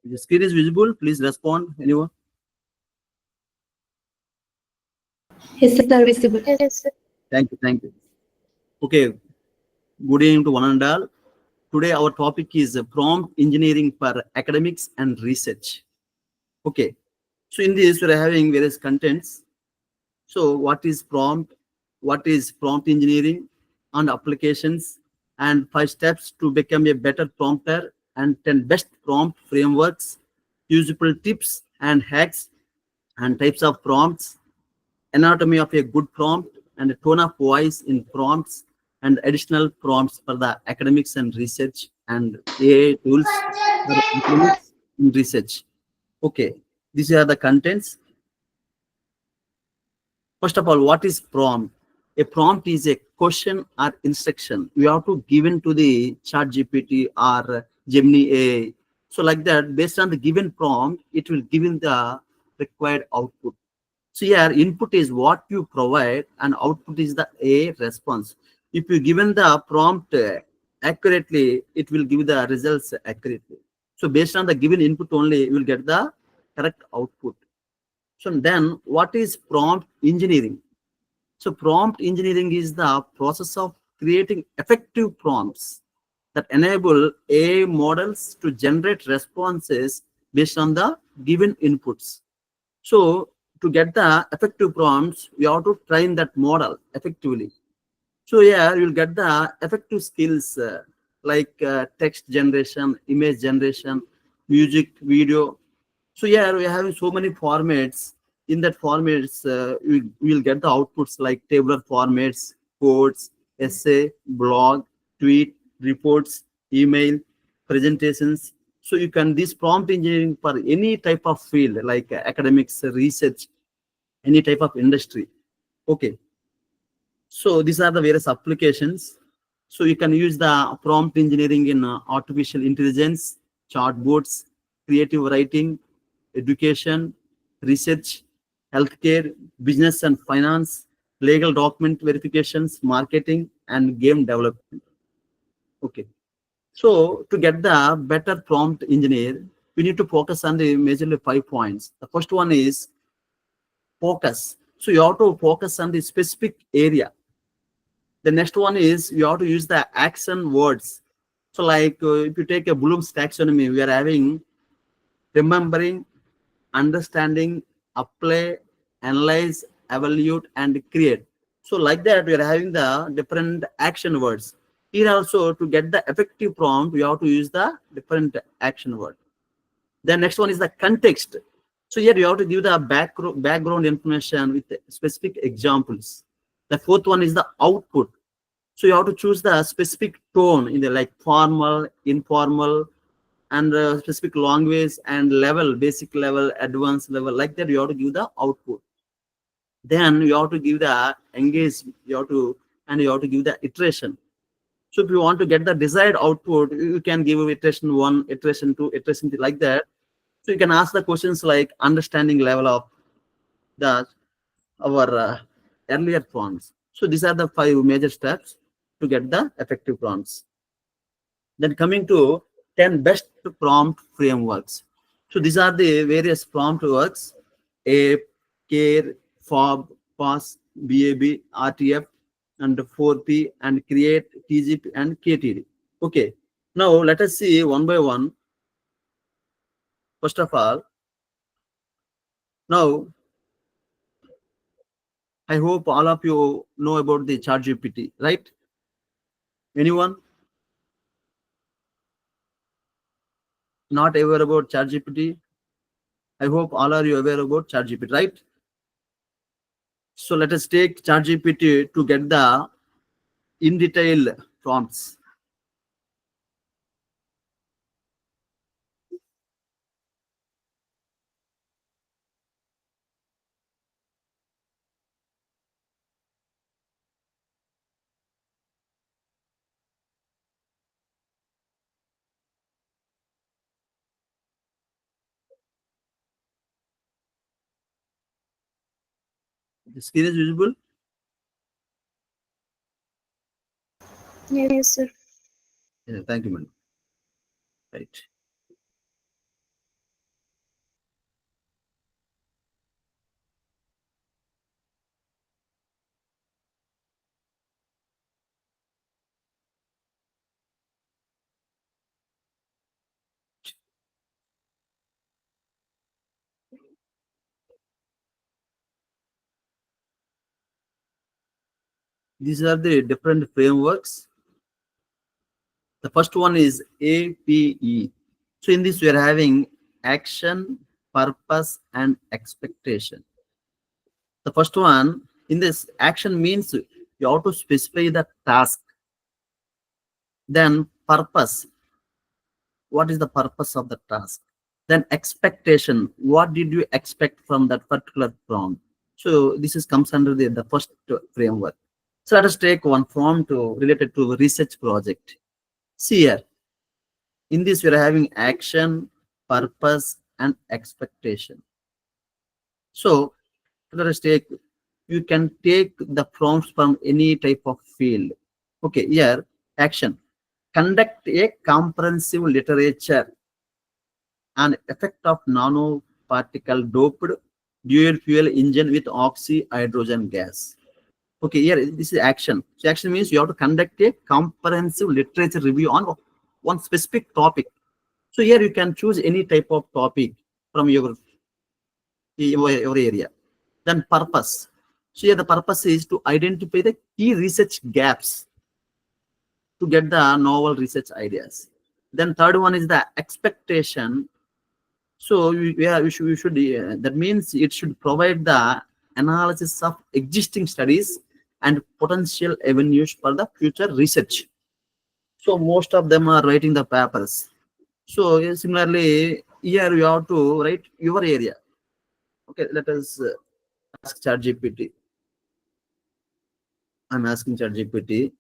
The screen is visible. Please respond. Anyone? Yes, sir, visible. Yes, sir. Thank you. Thank you. Okay. Good evening to one and all. Today our topic is prompt engineering for academics and research. Okay. So in this we are having various contents. So what is prompt? What is prompt engineering and applications? And 5 steps to become a better prompter and 10 best prompt frameworks, usable tips and hacks and types of prompts, anatomy of a good prompt and a tone of voice in prompts and additional prompts for the academics and research and AI tools for academics and research. Okay, these are the contents. First of all, what is prompt? A prompt is a question or instruction you have to given to the chat GPT or Gemini AI. So like that, based on the given prompt, it will give in the required output. So here input is what you provide and output is the A response. If you given the prompt accurately, it will give the results accurately. So based on the given input only, you will get the correct output. So then what is prompt engineering? So prompt engineering is the process of creating effective prompts that enable AI models to generate responses based on the given inputs. So to get the effective prompts, we have to train that model effectively. So yeah, you'll get the effective skills like text generation, image generation, music, video. So yeah, we are having so many formats. In that formats, we will get the outputs like tabular formats, codes, essay, blog, tweet, reports, email, presentations. So you can this prompt engineering for any type of field like academics, research, any type of industry. Okay. So these are the various applications. So you can use the prompt engineering in artificial intelligence, chatbots, creative writing, education, research, healthcare, business and finance, legal document verifications, marketing, and game development. Okay. So to get the better prompt engineer, we need to focus on the majorly 5 points. The first one is focus. So you have to focus on the specific area. The next one is you have to use the action words. So like if you take a Bloom's taxonomy, we are having remembering, understanding, apply, analyze, evaluate, and create. So like that, we are having the different action words. Here also to get the effective prompt, we have to use the different action word. The next one is the context. So here you have to give the background information with specific examples. The fourth one is the output. So you have to choose the specific tone in the like formal, informal, and specific language and level, basic level, advanced level. Like that, you have to give the output. Then you have to give the engage. You have to give the iteration. So if you want to get the desired output, you can give iteration one, iteration two, iteration three, like that. So you can ask the questions like understanding level of the our earlier prompts. So these are the 5 major steps to get the effective prompts. Then coming to 10 best prompt frameworks. So these are the various prompt works: A, CARE, FOB, PASS, BAB, RTF, and 4P, and CREATE, TGP, and KTD. Okay. Now let us see one by one. First of all, now I hope all of you know about the ChatGPT, right? Anyone not aware about ChatGPT? I hope all are you aware about ChatGPT, right? So let us take ChatGPT to get the in detail prompts. The screen is visible. Yes, sir. Yeah, thank you, madam. Right. These are the different frameworks. The first one is APE. So in this, we are having action, purpose, and expectation. The first one in this action means you have to specify the task. Then purpose. What is the purpose of the task? Then expectation. What did you expect from that particular prompt? So this is comes under the first framework. So let us take one prompt related to research project. See here, in this we are having action, purpose, and expectation. So let us take, you can take the prompts from any type of field. Okay, here action. Conduct a comprehensive literature on effect of nanoparticle doped dual fuel engine with oxy-hydrogen gas. Okay, here this is action. So action means you have to conduct a comprehensive literature review on one specific topic. So here you can choose any type of topic from your area. Then purpose. So here the purpose is to identify the key research gaps to get the novel research ideas. Then third one is the expectation. So we should that means it should provide the analysis of existing studies and potential avenues for the future research. So most of them are writing the papers. So similarly, here you have to write your area. Okay, let us ask ChatGPT. I'm asking ChatGPT.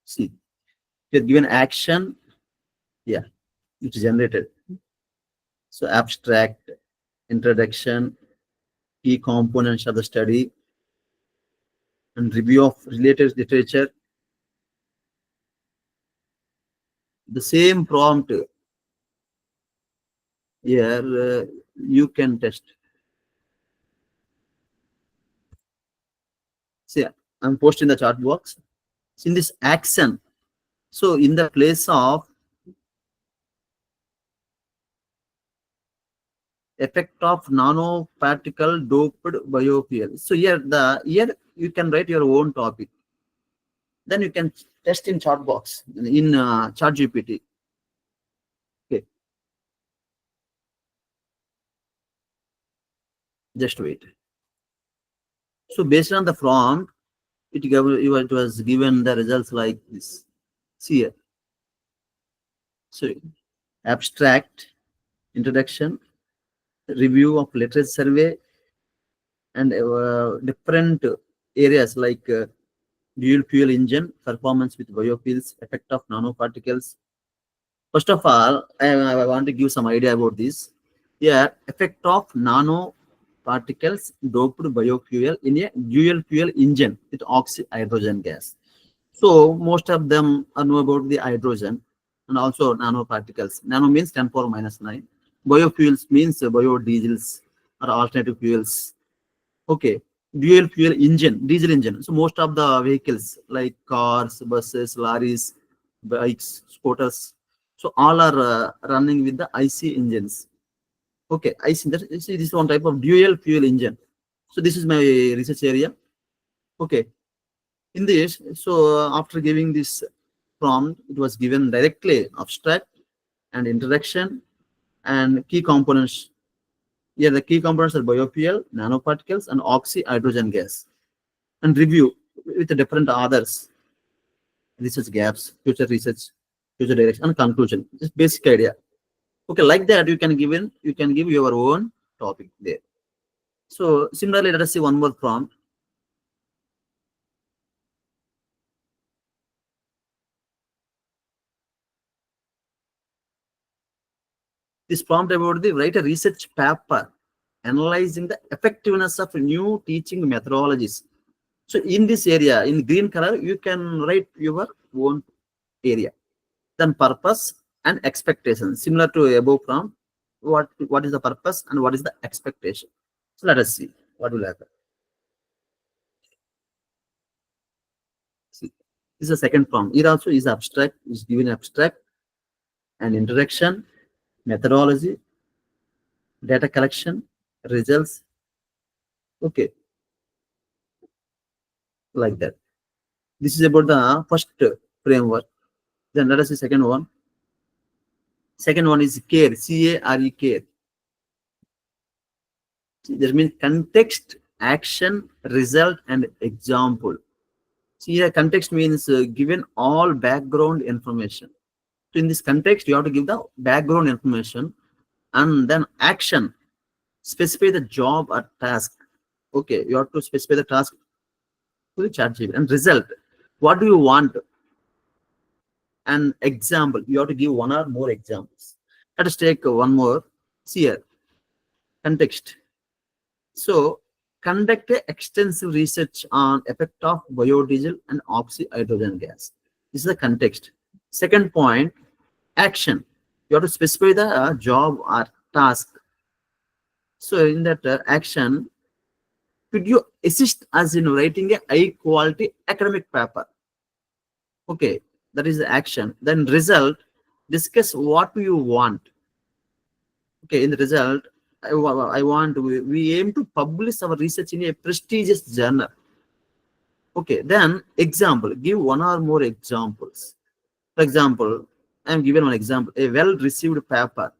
See, you're given action. Yeah, it's generated. So abstract, introduction, key components of the study, and review of related literature. The same prompt here you can test. See, I'm posting the chat box. In this action, so in the place of effect of nanoparticle doped biofuel. So here you can write your own topic. Then you can test in chat box in chat GPT. Okay, just wait. So based on the prompt, it was given the results like this. See here. So abstract, introduction, review of literature survey, and different areas like dual fuel engine, performance with biofuels, effect of nanoparticles. First of all, I want to give some idea about this. Here, effect of nanoparticles doped biofuel in a dual fuel engine with oxy-hydrogen gas. So most of them know about the hydrogen and also nanoparticles. Nano means 10 power minus 9. Biofuels means biodiesels or alternative fuels. Okay, dual fuel engine, diesel engine. So most of the vehicles like cars, buses, lorries, bikes, scooters, so all are running with the IC engines. Okay, IC. This is one type of dual fuel engine. So this is my research area. Okay, in this, so after giving this prompt, it was given directly abstract and introduction and key components. Here the key components are biofuel, nanoparticles, and oxy-hydrogen gas. And review with the different others, research gaps, future research, future direction, and conclusion. Just basic idea. Okay, like that you can give your own topic there. So similarly, let us see one more prompt. This prompt about the write a research paper analyzing the effectiveness of new teaching methodologies. So in this area, in green color, you can write your own area. Then purpose and expectation. Similar to above prompt, what is the purpose and what is the expectation? So let us see what will happen. See, this is the second prompt. Here also is abstract, is given abstract and introduction, methodology, data collection, results, Okay, like that. This is about the first framework. Then let us see second one. Second one is care, CARE, care. That means context, action, result, and example. See here, context means given all background information. So in this context, you have to give the background information, and then action, specify the job or task. Okay, you have to specify the task to the ChatGPT. And result, what do you want? An example, you have to give one or more examples. Let us take one more. See here, context. So conduct a extensive research on effect of biodiesel and oxyhydrogen gas. This is the context. Second point, action. You have to specify the job or task. So in that action, could you assist us in writing a high quality academic paper? Okay, that is the action. Then result, discuss what you want. Okay, in the result, I want we aim to publish our research in a prestigious journal. Okay, then example, give one or more examples. For example, I am given one example, a well-received paper,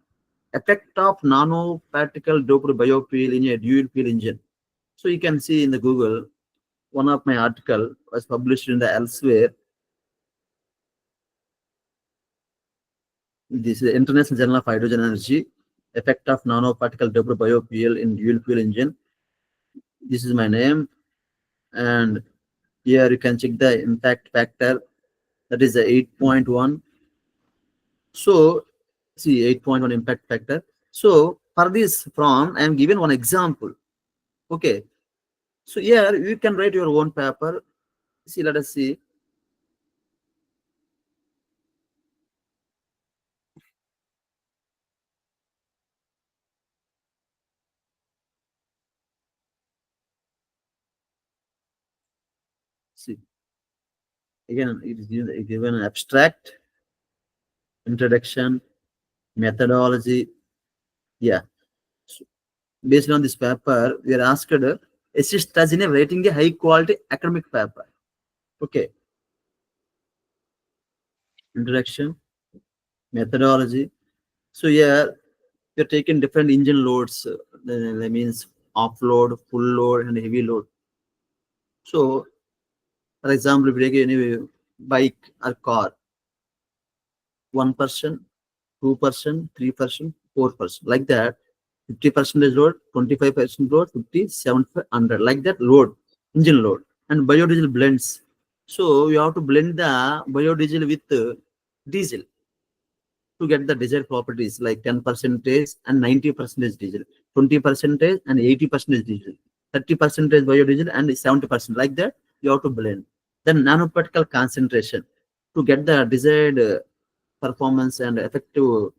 effect of nanoparticle doped biofuel in a dual fuel engine. So you can see in the Google, one of my article was published in the elsewhere. This is the International Journal of Hydrogen Energy, effect of nanoparticle doped biofuel in dual fuel engine. This is my name, and here you can check the impact factor, that is the 8.1. So see 8.1 impact factor. So for this from I am given one example. Okay, so here you can write your own paper. See, let us see. See, again it is given an abstract, introduction, methodology. Yeah, so based on this paper we are asked assist us in writing a high quality academic paper. Okay, introduction, methodology. So here you're taking different engine loads. That means off-load, full load, and heavy load. So, for example, if you take any bike or car, 1%, 2%, 3%, 4%, like that. 50% load, 25% load, 50, 75, 100, like that load, engine load, and biodiesel blends. So you have to blend the biodiesel with diesel to get the desired properties like 10% and 90% diesel, 20% and 80% diesel, 30% biodiesel and 70%, like that you have to blend. Then nanoparticle concentration to get the desired performance and effective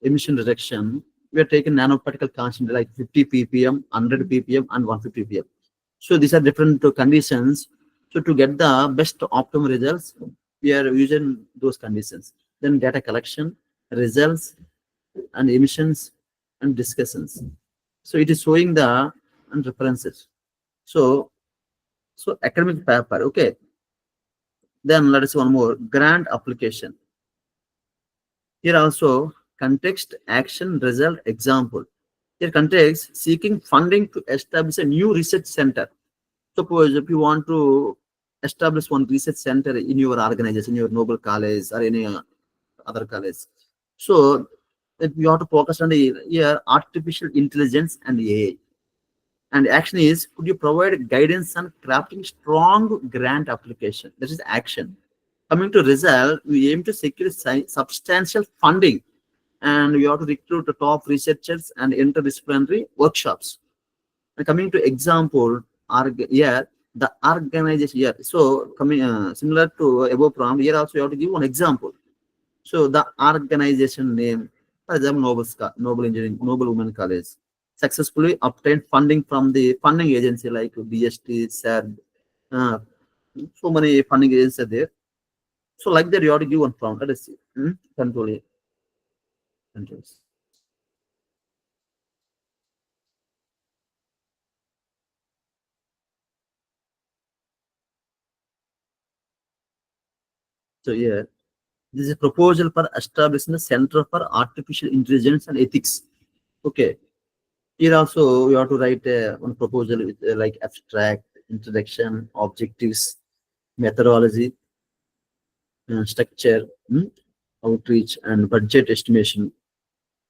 emission reduction. We are taking nanoparticle concentration like 50 ppm, 100 ppm, and 150 ppm. So these are different conditions. So to get the best optimum results, we are using those conditions. Then data collection, results, and emissions and discussions. So it is showing the and references. So academic paper. Okay. Then let us see one more grant application. Here also context, action, result, example. Here context, seeking funding to establish a new research center. Suppose if you want to establish one research center in your organization, your Nobel College or any other college. So if you have to focus on the here artificial intelligence and AI. And action is, could you provide guidance on crafting strong grant application? That is action. Coming to result, we aim to secure substantial funding, and we have to recruit the top researchers and interdisciplinary workshops. And coming to example, here the organization here. So coming similar to above prompt, here also you have to give one example. So the organization name, for example, Noble Engineering, Noble Women College, successfully obtained funding from the funding agency like DST, SAD. So many funding agencies are there. So like that, you have to give one prompt. Let us see. Control A. Controls. So here, this is a proposal for establishing the Center for Artificial Intelligence and Ethics. Okay. Here also you have to write one proposal with like abstract, introduction, objectives, methodology, structure, outreach, and budget estimation.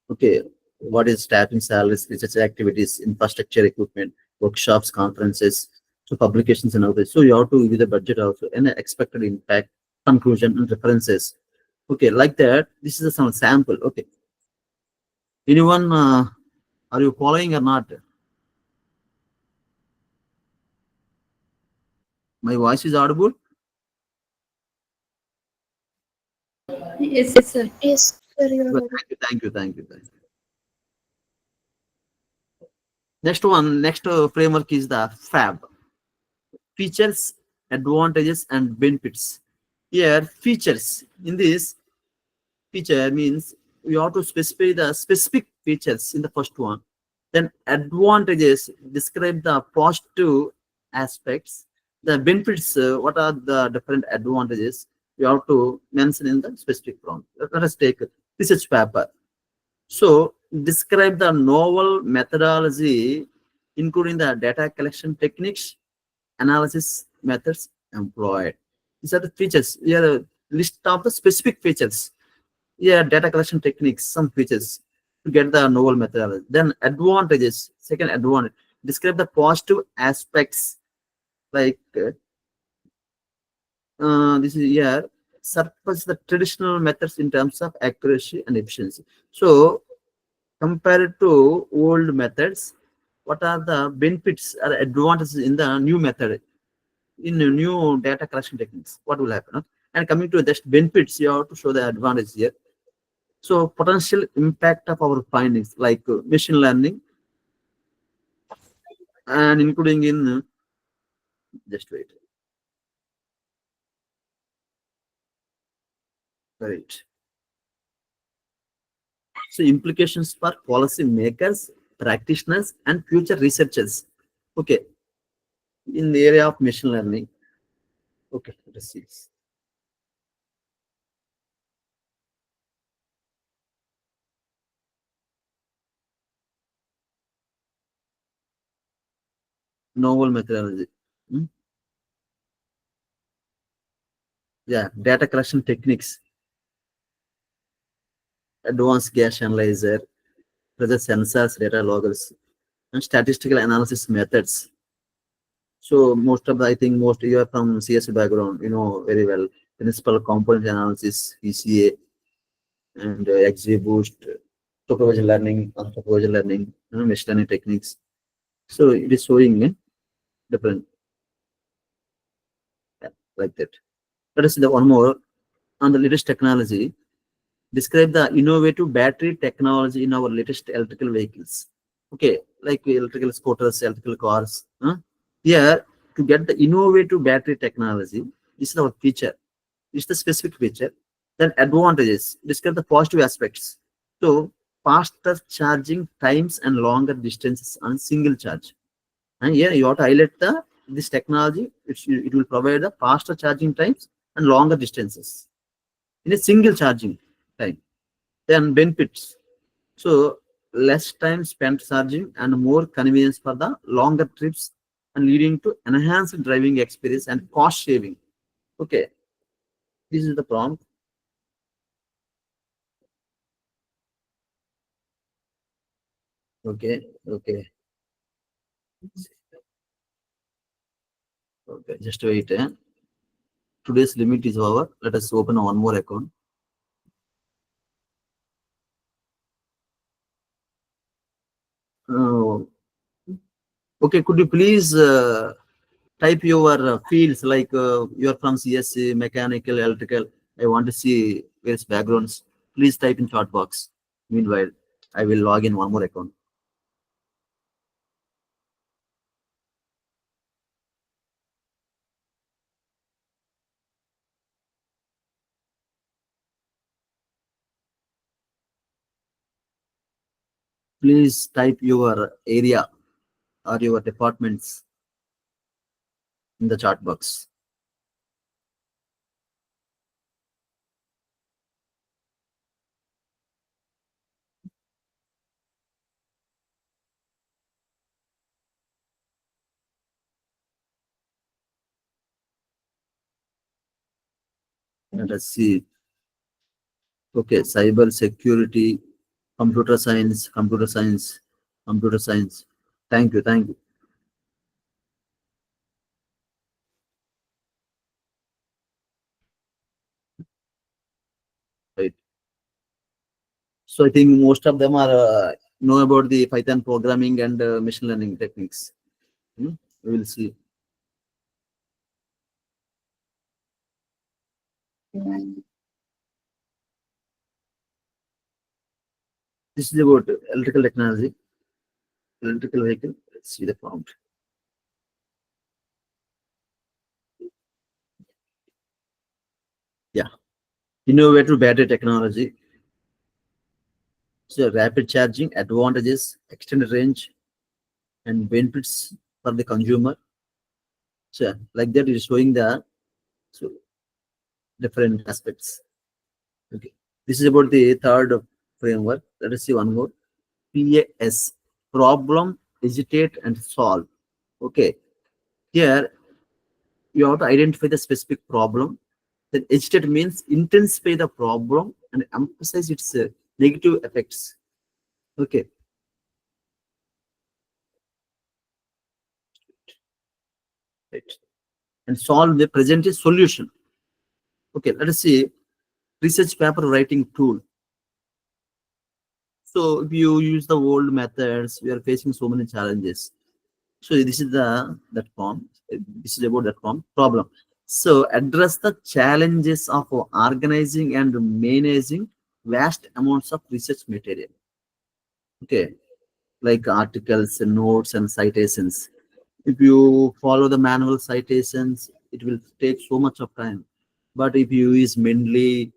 Okay, what is staffing salaries, research activities, infrastructure equipment, workshops, conferences, so publications and others. So you have to give the budget also and expected impact, conclusion, and references. Okay, like that. This is some sample. Okay, anyone are you following or not? My voice is audible. Yes, sir. Yes, sir, you are Well, audible. thank you. Next one, next framework is the FAB. Features, advantages, and benefits. Here, features. In this, feature means we have to specify the specific features in the first one. Then advantages describe the positive aspects. The benefits, what are the different advantages? We have to mention in the specific prompt. Let us take research paper. So describe the novel methodology, including the data collection techniques, analysis methods employed. These are the features. Here, a list of the specific features. Yeah, data collection techniques, some features to get the novel methodology. Then advantages, second advantage, describe the positive aspects like this is here, surpass the traditional methods in terms of accuracy and efficiency. So compared to old methods, what are the benefits or advantages in the new method, in the new data collection techniques? What will happen? Huh? And coming to just benefits, you have to show the advantage here. So potential impact of our findings like machine learning and including in just wait. Right. So implications for policy makers, practitioners, and future researchers. Okay. In the area of machine learning. Okay, let's see. Novel methodology. Hmm? Yeah, data collection techniques, advanced gas analyzer, pressure sensors, data loggers, and statistical analysis methods. So most of the, I think most you are from CS background, you know very well. Principal component analysis, PCA, and XGBoost, supervised learning, unsupervised learning, machine learning techniques. So it is showing different like that. Let us see the one more on the latest technology. Describe the innovative battery technology in our latest electrical vehicles. Okay, like electrical scooters, electrical cars. Here, to get the innovative battery technology, this is our feature. This is the specific feature. Then advantages. Describe the positive aspects. So, faster charging times and longer distances on single charge. And here you have to highlight the this technology. It will provide the faster charging times and longer distances in a single charging time. Then benefits. So less time spent charging and more convenience for the longer trips and leading to enhanced driving experience and cost saving. Okay, this is the prompt. Okay. Okay, just wait. Today's limit is over. Let us open one more account. Uh, okay, could you please type your fields like you're from CSC, mechanical, electrical. I want to see various backgrounds. Please type in chat box. Meanwhile, I will log in one more account. Please type your area or your departments in the chat box. Let us see. Okay, cyber security, computer science, computer science, computer science. Thank you, thank you. Right. So I think most of them are know about the Python programming and machine learning techniques. Hmm? We will see. This is about electrical technology, electrical vehicle. Let's see the prompt. Yeah, innovative battery technology. So rapid charging, advantages, extended range, and benefits for the consumer. So like that, it is showing the so different aspects. Okay, this is about the third framework. Let us see one more. PAS, problem, hesitate, and solve. Okay, here you have to identify the specific problem. Then hesitate means intensify the problem and emphasize its negative effects. Okay, right. And solve the present is solution. Okay, let us see research paper writing tool. So if you use the old methods, we are facing so many challenges. So this is the that form. This is about that form problem. So address the challenges of organizing and managing vast amounts of research material. Okay, like articles, notes, and citations. If you follow the manual citations, it will take so much of time. But if you use Mendeley,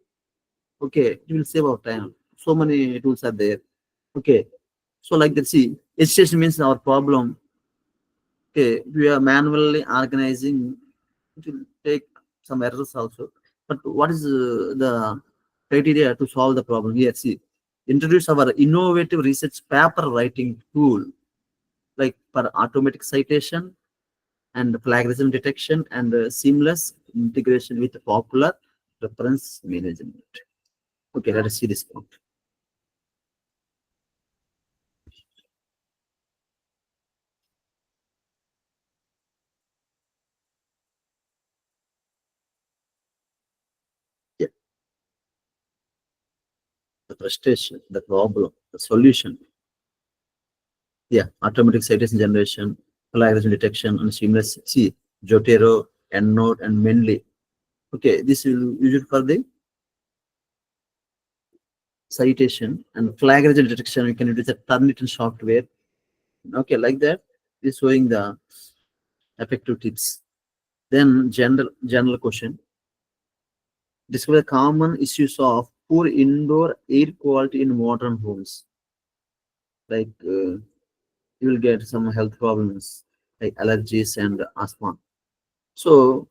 okay, it will save our time. So many tools are there. Okay, so like that. See, education means our problem. Okay, we are manually organizing. It will take some errors also. But what is the criteria to solve the problem? Here, see, introduce our innovative research paper writing tool, like for automatic citation and plagiarism detection and seamless integration with popular reference management. Okay, let us see this point. Yeah, the frustration, the problem, the solution. Yeah, automatic citation generation, plagiarism detection, and seamless. See, Jotero, EndNote, and Mendeley. Okay, this will use it for the citation and plagiarism detection. You can use the Turnitin software. Okay, like that is showing the effective tips. Then general question. Discover common issues of poor indoor air quality in modern homes. Like you will get some health problems like allergies and asthma. So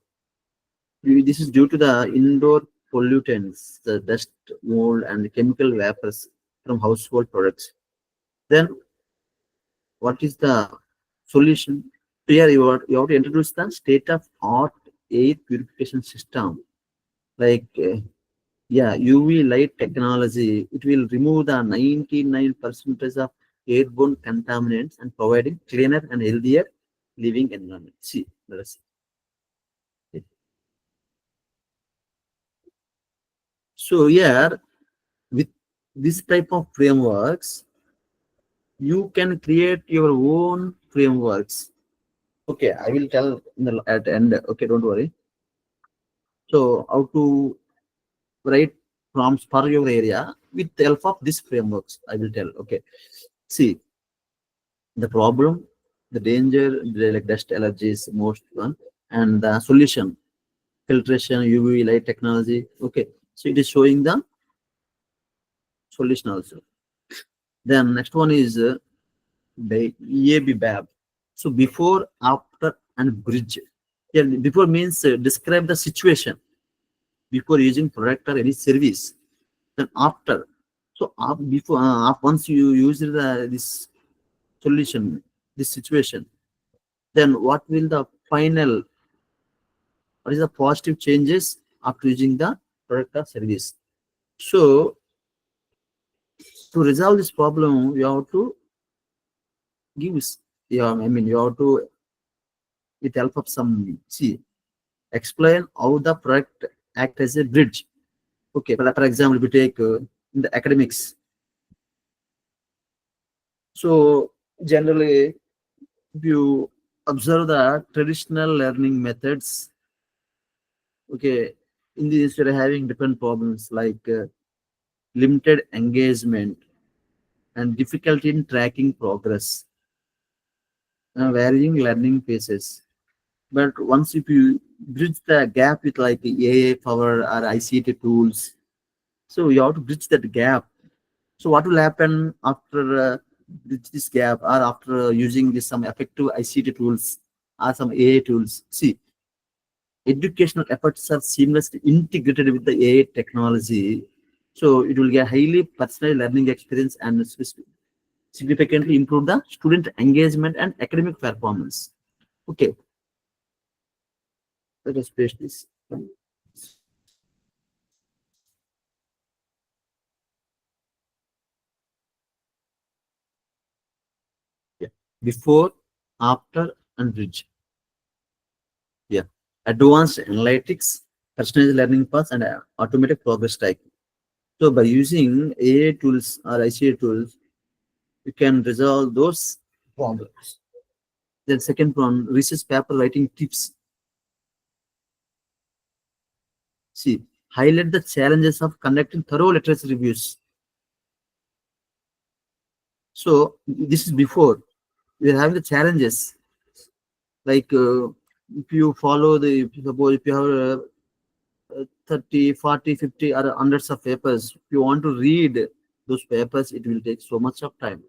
this is due to the indoor pollutants, the dust, mold, and chemical vapors from household products. Then what is the solution? Here you have to introduce the state-of-art air purification system. Like yeah, UV light technology. It will remove the 99% of airborne contaminants and providing cleaner and healthier living environment. See, let us see. So here with this type of frameworks, you can create your own frameworks. Okay, I will tell in the at end. Okay, don't worry. So how to write prompts for your area with the help of these frameworks, I will tell. Okay, see the problem, the danger, the like dust allergies, most one, and the solution, filtration, UV light technology. Okay, so it is showing the solution also. Then next one is the EAB BAB. So before, after, and bridge. Yeah, before means describe the situation before using product or any service. Then after. So before, once you use this solution, this situation, then what will the final? What is the positive changes after using the product or service. So to resolve this problem, you have to give, you have to, with help of some, explain how the product act as a bridge. Okay, for example, we take in the academics. So generally, if you observe the traditional learning methods, okay, in this we are having different problems like limited engagement and difficulty in tracking progress, varying learning paces. But once if you bridge the gap with like AI power or ICT tools, so you have to bridge that gap. So what will happen after bridge this gap or after using this some effective ICT tools or some AI tools? See, educational efforts are seamlessly integrated with the AI technology. So it will get highly personalized learning experience and significantly improve the student engagement and academic performance. Okay, let us paste this. Yeah. Before, after, and bridge. Yeah. Advanced analytics, personalized learning paths, and automatic progress tracking. So by using AI tools or ICA tools, you can resolve those problems. Then second one, research paper writing tips. See, highlight the challenges of conducting thorough literature reviews. So this is before we are having the challenges like if you follow the suppose if you have 30, 40, 50 or hundreds of papers, if you want to read those papers, it will take so much of time.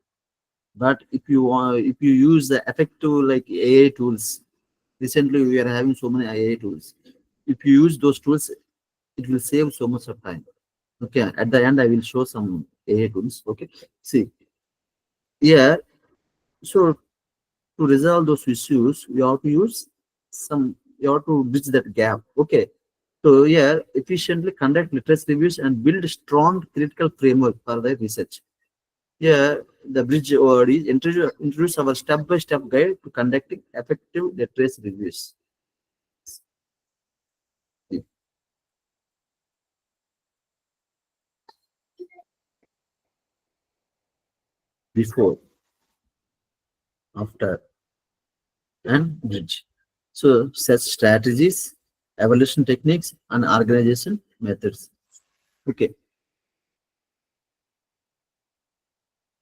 But if you use the effective like AI tools, recently we are having so many AI tools. If you use those tools, it will save so much of time. Okay, at the end I will show some AI tools. Okay, see, yeah. So to resolve those issues, you have to use some. You have to bridge that gap. Okay, so yeah, efficiently conduct literacy reviews and build a strong critical framework for the research. Yeah, the bridge word is introduce our step-by-step guide to conducting effective literacy reviews. Before, after, and bridge. So such strategies, evaluation techniques, and organization methods. Okay,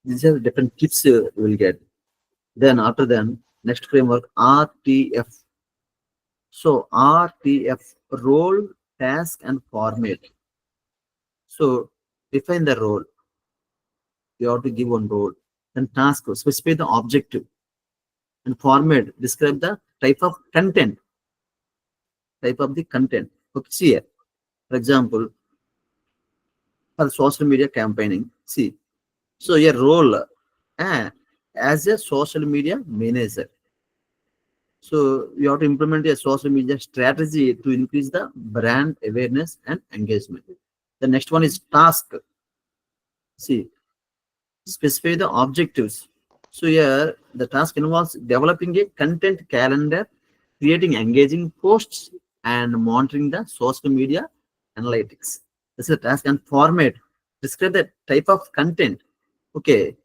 these are the different tips you will get. Then after then, next framework RTF. So RTF, role, task, and format. So define the role. You have to give one role. Then task, specify the objective. And format, describe the type of content. Type of the content. Okay, see here. For example, for social media campaigning, see. So your role as a social media manager. So you have to implement a social media strategy to increase the brand awareness and engagement. The next one is task. See, specify the objectives. So here the task involves developing a content calendar, creating engaging posts, and monitoring the social media analytics. This is the task and format. Describe the type of content. Okay,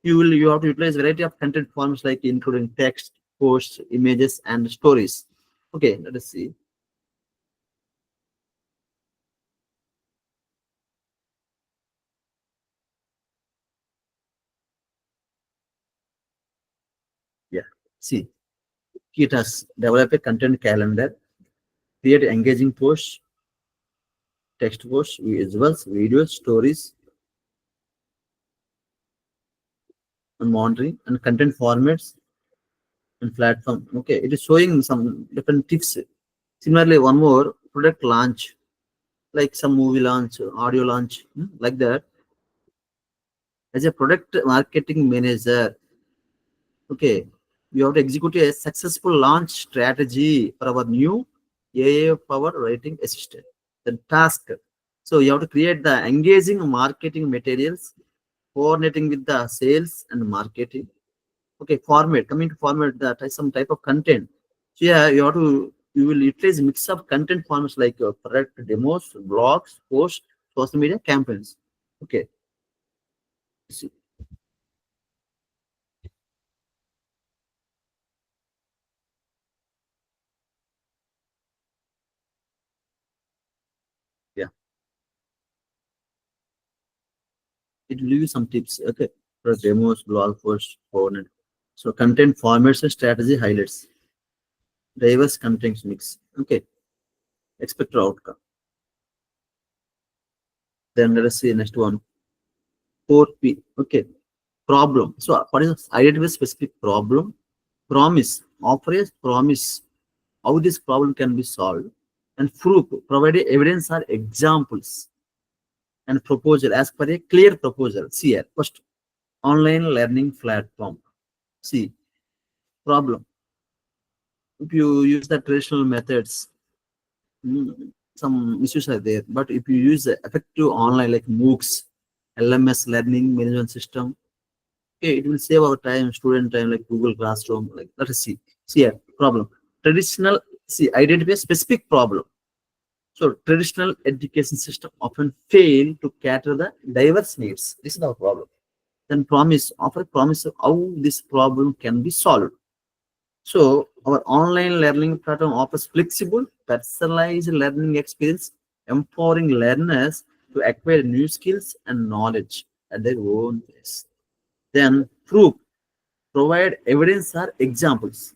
you have to utilize variety of content forms like including text, posts, images, and stories. Okay, let us see. Yeah, see, key tasks: develop a content calendar, create engaging posts, text posts, visuals, videos, stories, and monitoring and content formats and platform. Okay, it is showing some different tips. Similarly, one more product launch, like some movie launch, audio launch, like that. As a product marketing manager, okay, you have to execute a successful launch strategy for our new AI powered writing assistant. The task. So you have to create the engaging marketing materials, coordinating with the sales and marketing. Okay, format, coming to format, that is some type of content. So yeah, you will utilize mix of content formats like product demos, blogs, posts, social media campaigns. Okay. See, yeah, it will give you some tips. Okay, for demos, blog posts, coordinate. So content formats and strategy highlights, diverse content mix. Okay, expected outcome. Then let us see next one. 4P. Okay, problem. So what is identify specific problem? Promise. Offer a promise how this problem can be solved. And proof. Provide evidence or examples. And proposal. Ask for a clear proposal. See here. First, online learning platform. See, problem. If you use the traditional methods, some issues are there. But if you use the effective online like MOOCs, LMS learning management system, okay, it will save our time, student time, like Google Classroom. Like let us see. See here, problem. Traditional, see, identify a specific problem. So traditional education system often fail to cater the diverse needs. This is our problem. Then promise, offer a promise of how this problem can be solved. So our online learning platform offers flexible, personalized learning experience, empowering learners to acquire new skills and knowledge at their own pace. Then proof, provide evidence or examples.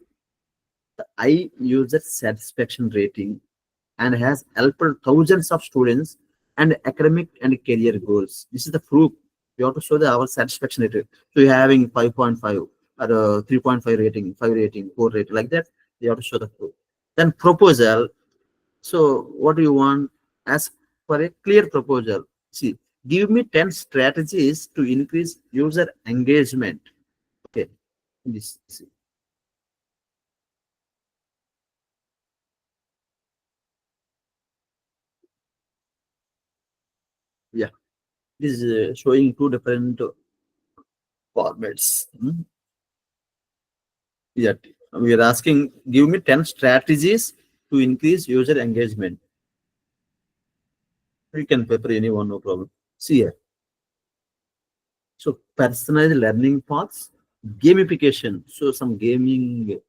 The high user satisfaction rating and has helped thousands of students and academic and career goals. This is the proof. We have to show the our satisfaction rate. So you're having 5.5 or 3.5 rating, 5 rating, 4 rating, like that. You have to show the proof. Then proposal. So what do you want? Ask for a clear proposal. See, give me 10 strategies to increase user engagement. Okay. This. See. Yeah. This is showing two different formats. Yeah, we are asking, give me 10 strategies to increase user engagement. You can paper any one, no problem. See here. So personalized learning paths, gamification. So some gaming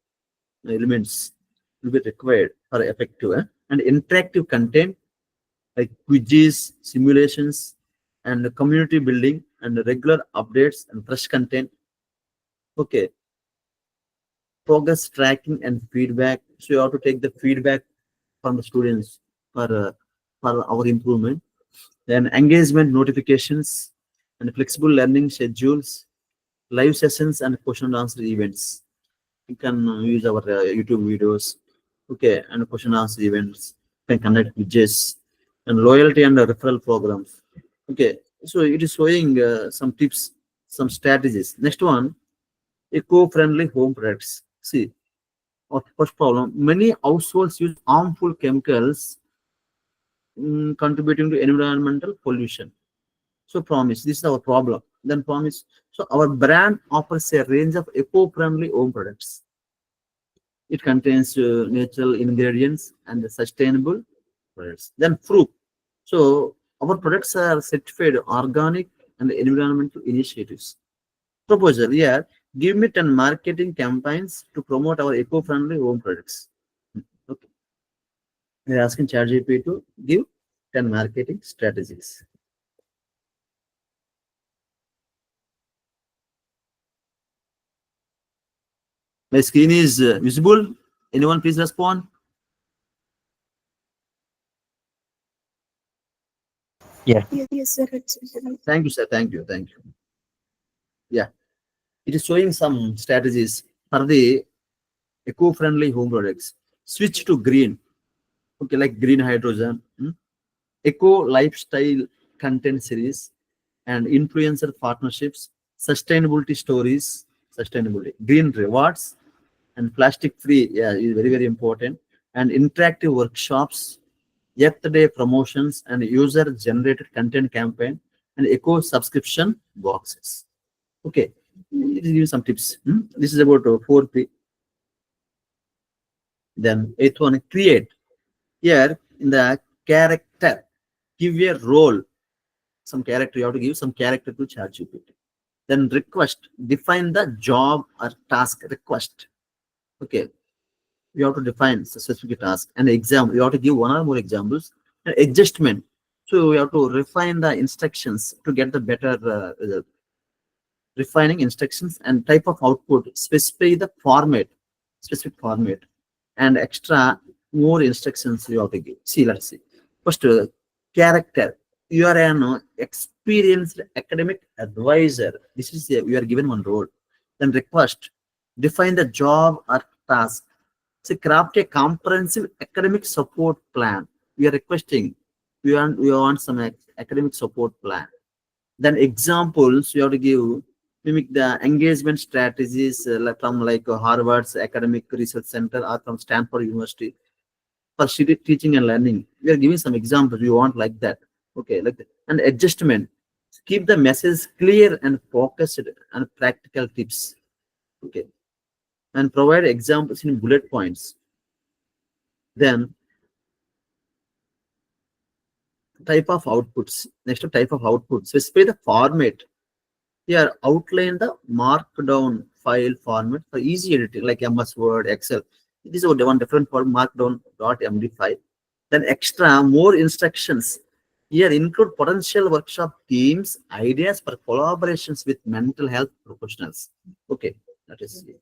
elements will be required for effective and interactive content like quizzes, simulations, and community building and regular updates and fresh content. Okay, progress tracking and feedback. So you have to take the feedback from the students for our improvement. Then engagement notifications and flexible learning schedules, live sessions and question and answer events. You can use our YouTube videos, okay, and question and answer events. You can connect widgets and loyalty and referral programs. Okay, so it is showing some tips, some strategies. Next one, eco-friendly home products. See, our first problem: many households use harmful chemicals contributing to environmental pollution. So promise, this is our problem. Then promise. So our brand offers a range of eco-friendly home products. It contains natural ingredients and sustainable products. Then proof. So our products are certified organic and environmental initiatives. Proposal, yeah. Give me 10 marketing campaigns to promote our eco-friendly home products. Okay. We're asking ChatGPT to give 10 marketing strategies. My screen is visible. Anyone please respond? Yes. Yes, sir. It's visible. Thank you, sir. Thank you. Thank you. Yeah, it is showing some strategies for the eco-friendly home products. Switch to green. Okay, like green hydrogen, eco lifestyle content series, and influencer partnerships, sustainability stories, sustainability, green rewards, and plastic free. Yeah, is very very important. And interactive workshops yesterday promotions and user generated content campaign and echo subscription boxes. Okay, let me give you some tips. This is about 4P. Then eighth one, create. Here in the character, give a role, some character. You have to give some character to ChatGPT. Then request, define the job or task request. Okay, you have to define a specific task. And exam, you have to give one or more examples. And adjustment, so we have to refine the instructions to get the better result. Refining instructions and type of output, specify the format, specific format, and extra more instructions you have to give. See, let's see. First, character. You are an experienced academic advisor. This is you are given one role. Then request. Define the job or task. See, craft a comprehensive academic support plan. We are requesting. We want some academic support plan. Then examples you have to give, mimic the engagement strategies from like Harvard's Academic Research Center or from Stanford University for teaching and learning. We are giving some examples. You want like that. Okay, like that. And adjustment. Keep the message clear and focused and practical tips. Okay. And provide examples in bullet points. Then type of outputs. Next type of output. Specify the format. Here, outline the markdown file format for easy editing like MS Word, Excel. This is one different for markdown.md file. Then extra more instructions. Here, include potential workshop themes, ideas for collaborations with mental health professionals. Okay, that is it.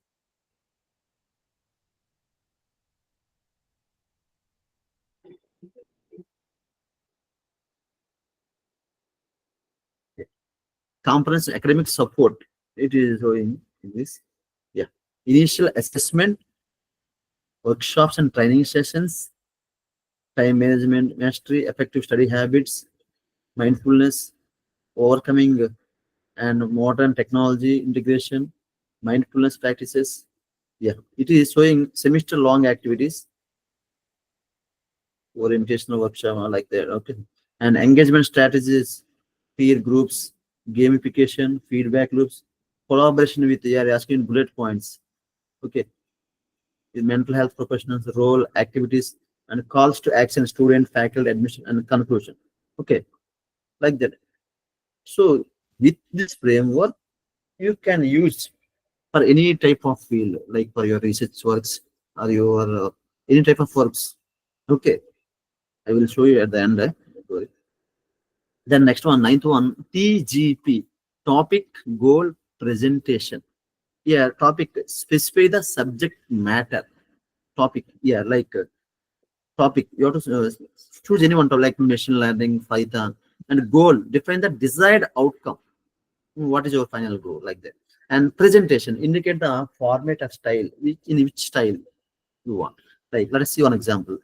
Comprehensive academic support. It is showing in this. Yeah. Initial assessment, workshops and training sessions, time management, mastery, effective study habits, mindfulness, overcoming and modern technology integration, mindfulness practices. Yeah, it is showing semester long activities, orientational workshop like that. Okay, and engagement strategies, peer groups, gamification, feedback loops, collaboration with, they are asking bullet points. Okay, with mental health professionals, role, activities, and calls to action, student, faculty, admission, and conclusion. Okay, like that. So with this framework, you can use for any type of field, like for your research works or your any type of works. Okay, I will show you at the end. Don't worry. Then next one, ninth one, TGP, topic goal presentation. Yeah, topic, specify the subject matter. Topic, yeah, like topic. You have to choose any one topic like machine learning, Python, and goal. Define the desired outcome. What is your final goal, like that. And presentation, indicate the format of style, in which style you want. Like, let us see one example.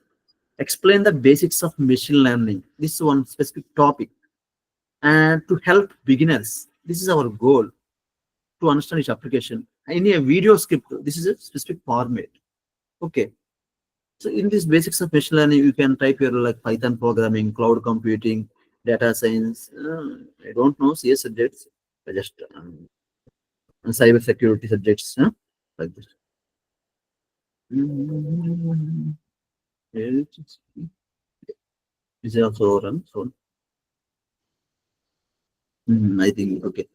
Explain the basics of machine learning. This is one specific topic. And to help beginners, this is our goal, to understand its application. In a video script, this is a specific format. Okay. So in this basics of machine learning, you can type your like Python programming, cloud computing, data science. I don't know CS subjects. I just and cyber security subjects, like this. Is it also run? So I think okay.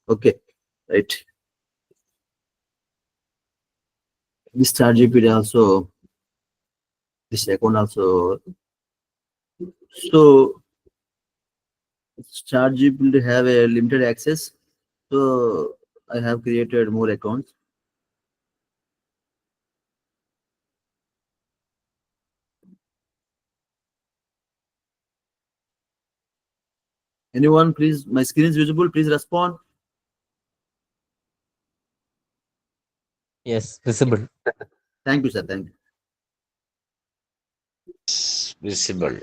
Okay, right. This ChatGPT also, this account also. So ChatGPT have a limited access. So I have created more accounts. Anyone, please? My screen is visible. Please respond. Yes, visible. Thank you, sir. Thank you. Visible.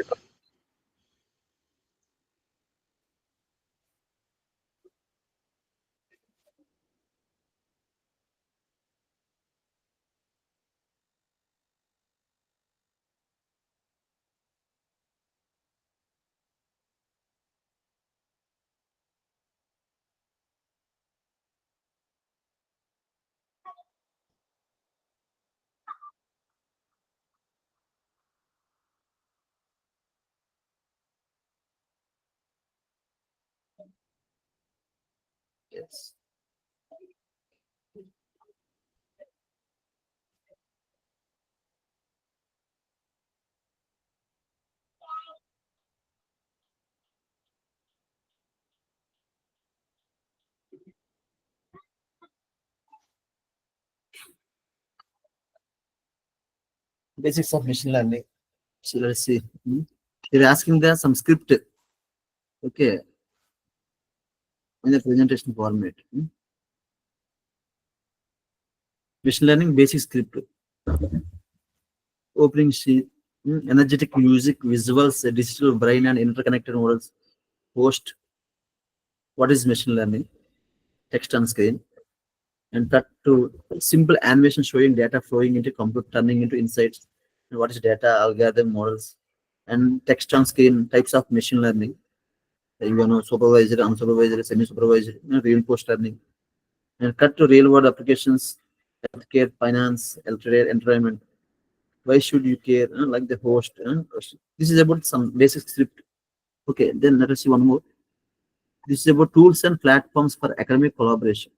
Yes. Basics of machine learning. So let's see. You're asking there some script. Okay. In the presentation format. Machine learning basic script. Opening sheet. Energetic music, visuals, a digital brain, and interconnected models. Host. What is machine learning? Text on screen. And cut to simple animation showing data flowing into computer, turning into insights. And what is data, algorithm, models, and text on screen types of machine learning. Supervisor, unsupervised, semi-supervised, reinforced learning. And cut to real-world applications, healthcare, finance, healthcare, environment. Why should you care? Like the host. This is about some basic script. Okay, then let us see one more. This is about tools and platforms for academic collaboration.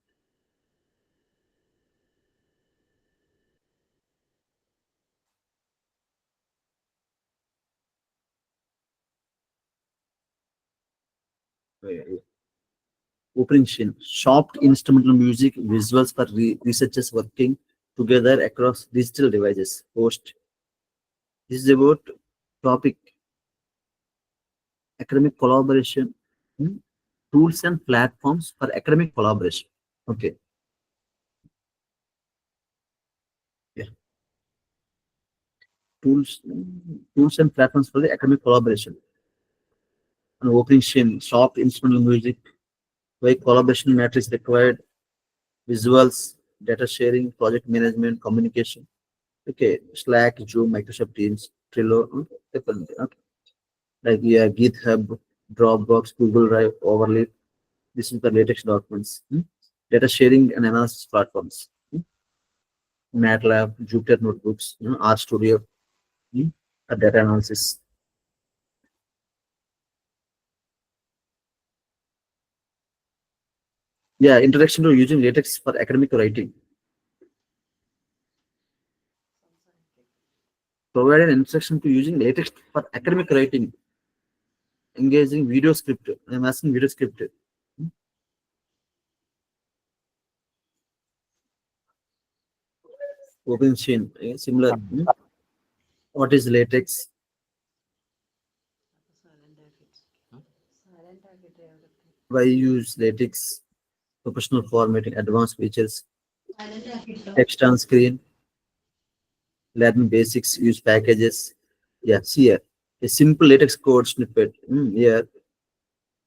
Opening scene, chopped instrumental music, visuals for researchers working together across digital devices. Host. This is about topic academic collaboration, tools and platforms for academic collaboration. Okay. Yeah. Tools and platforms for the academic collaboration. And opening scene, chopped instrumental music, why collaboration matrix required, visuals, data sharing, project management, communication. Okay, Slack, Zoom, Microsoft Teams, Trello, okay. Like yeah, GitHub, Dropbox, Google Drive, Overlay. This is the latest documents. Data sharing and analysis platforms. MATLAB, Jupyter Notebooks, RStudio, data analysis. Yeah, introduction to using LaTeX for academic writing. Provide an instruction to using LaTeX for academic writing. Engaging video script. I'm asking video script. Open chain, similar. What is LaTeX? Why use LaTeX? Professional formatting, advanced features, text on screen, learn basics, use packages. Yeah, see here. A simple LaTeX code snippet. Here,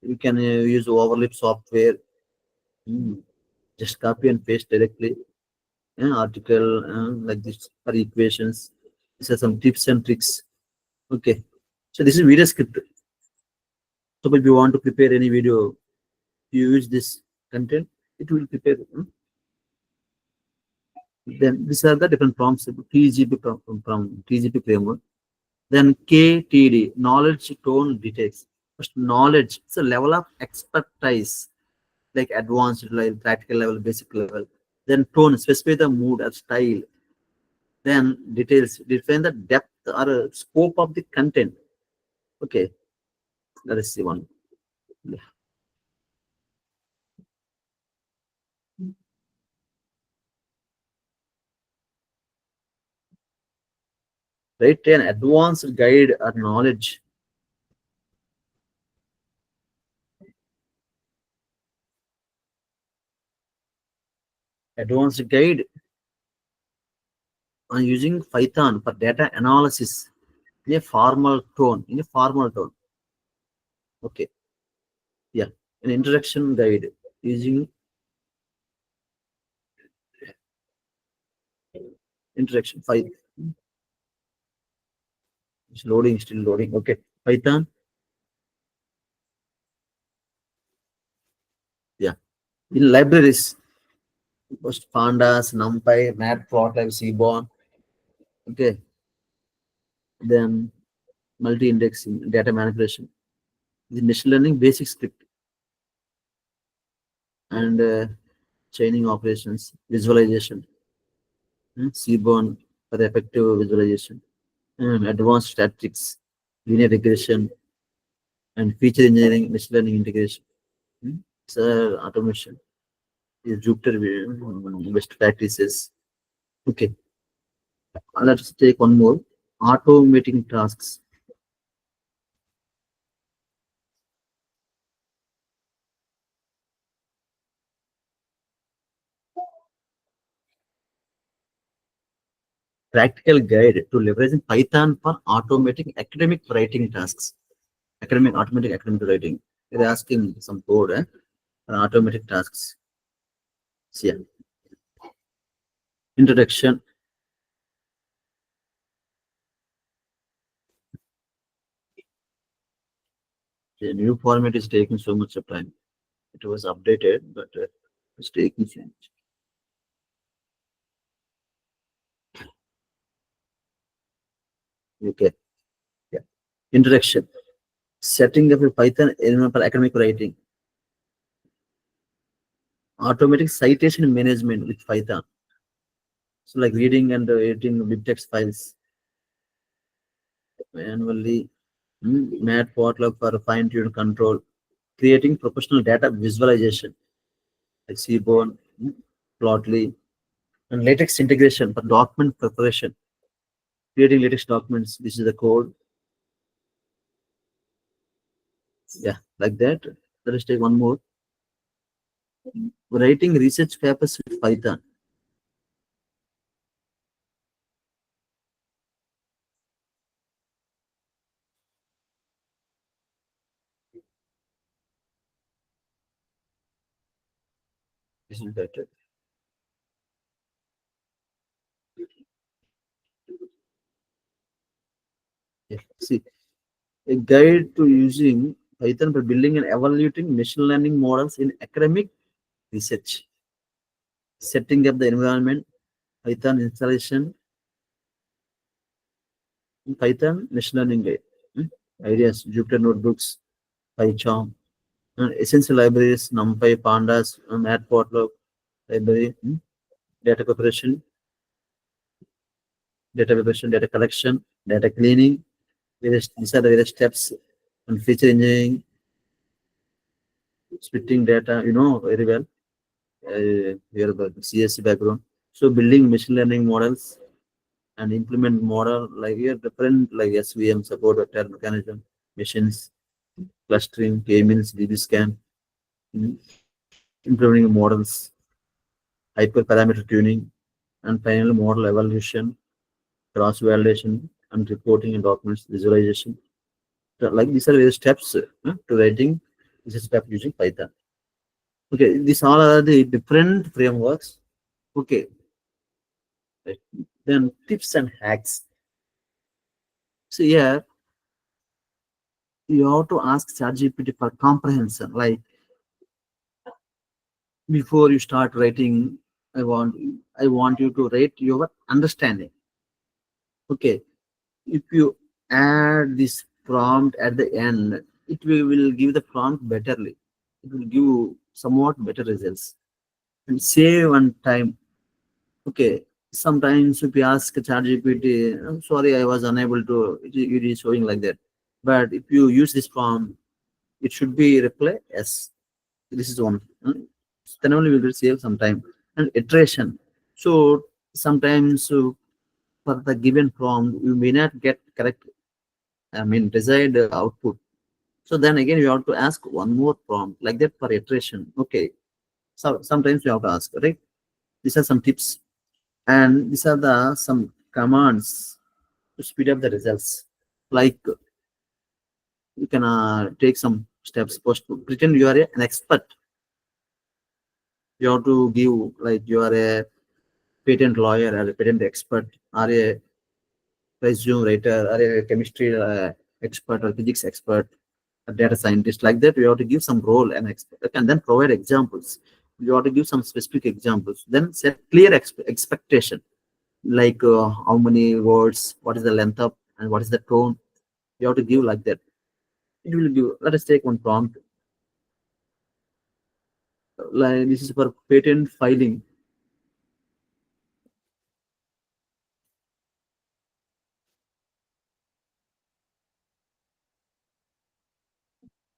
you can use overlap software. Just copy and paste directly. Article like this for equations. These are some tips and tricks. Okay. So this is video script. So if you want to prepare any video, you use this content, it will prepare. Then these are the different prompts. TGP from TGP framework. Then KTD, knowledge, tone, details. First, knowledge. It's a level of expertise, like advanced level, practical level, basic level. Then tone, specify the mood or style. Then details, define the depth or scope of the content. Okay, let us see one. Write an advanced guide or knowledge. Advanced guide on using Python for data analysis in a formal tone. Okay. Yeah. An introduction guide using introduction. It's loading, still loading. Okay. Python. Yeah. In libraries, first pandas, numpy, matplotlib, seaborn. Okay. Then multi-indexing, data manipulation. The machine learning basic script. and chaining operations, visualization, Seaborn for effective visualization, advanced statistics, linear regression, and feature engineering, machine learning integration. So automation is Jupyter best practices. Okay, let's take one more. Automating tasks. Practical guide to leveraging Python for automating academic writing tasks. Automatic academic writing. They're asking some code for automatic tasks. So, yeah. Introduction. The new format is taking so much of time. It was updated, but it's taking so much. Okay. Yeah. Introduction. Setting up a Python environment for academic writing. Automatic citation management with Python. So like reading and editing BibTeX files manually. Matplotlib for fine-tuned control. Creating professional data visualization like Seaborn, Plotly, and latex integration for document preparation. Creating latex documents. This is the code. Yeah, like that. Let us take one more. Writing research papers with Python. This is better. Yeah. See, a guide to using Python for building and evaluating machine learning models in academic research. Setting up the environment, Python installation, Python machine learning guide. Ideas, Jupyter notebooks, PyCharm, and essential libraries, NumPy, Pandas, Matplotlib library, data preparation, data collection, data cleaning. These are the various steps and feature engineering, splitting data, very well. Here about CSC background. So building machine learning models and implement model like here different like SVM support vector mechanism, machines, clustering, k-means, DB-scan, implementing models, hyperparameter tuning, and final model evaluation, cross validation, and reporting and documents visualization. So, like these are various steps to writing this is step using Python. Okay, these all are the different frameworks. Okay, right. Then tips and hacks. So here you have to ask ChatGPT for comprehension. Like before you start writing, I want you to rate your understanding. Okay, if you add this prompt at the end, it will give the prompt betterly. It will give somewhat better results and save on time. Okay, sometimes if you ask ChatGPT, I'm sorry, I was unable to, it is showing like that. But if you use this prompt, it should be reply yes. This is one. Then only we will save some time and iteration. So sometimes for the given prompt, you may not get correct. I mean, desired output. So then again, you have to ask one more prompt like that for iteration. Okay. So sometimes you have to ask, right? These are some tips, and these are the some commands to speed up the results. Like you can take some steps. First, pretend you are an expert. You have to give like you are a patent lawyer or a patent expert or a resume writer or a chemistry expert or physics expert, a data scientist. Like that, you have to give some role and expert, and then provide examples. You have to give some specific examples. Then set clear expectation, like how many words, what is the length of, and what is the tone. You have to give like that. It will give. Let us take one prompt. Like this is for patent filing.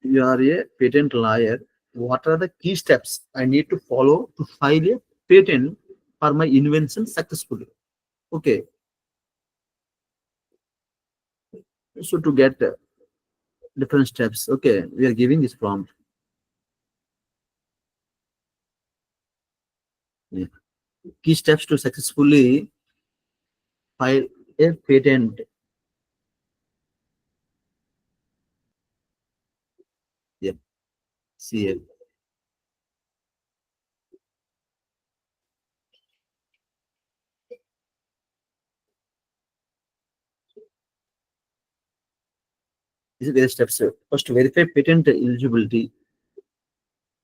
You are a patent lawyer. What are the key steps I need to follow to file a patent for my invention successfully? Okay, so to get different steps, okay, we are giving this prompt. Yeah. Key steps to successfully file a patent. Yeah, CA. These are the steps. First, verify patent eligibility.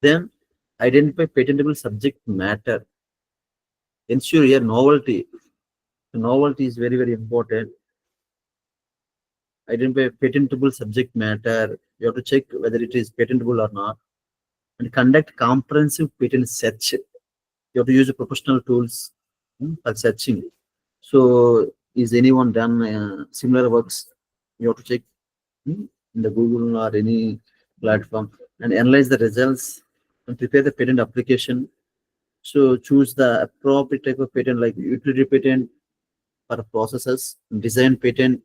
Then, identify patentable subject matter. Ensure your novelty. Novelty is very, very important. Identify patentable subject matter. You have to check whether it is patentable or not. And conduct comprehensive patent search. You have to use professional tools for searching. So, is anyone done similar works? You have to check in the Google or any platform and analyze the results and prepare the patent application. So choose the appropriate type of patent like utility patent for processes, design patent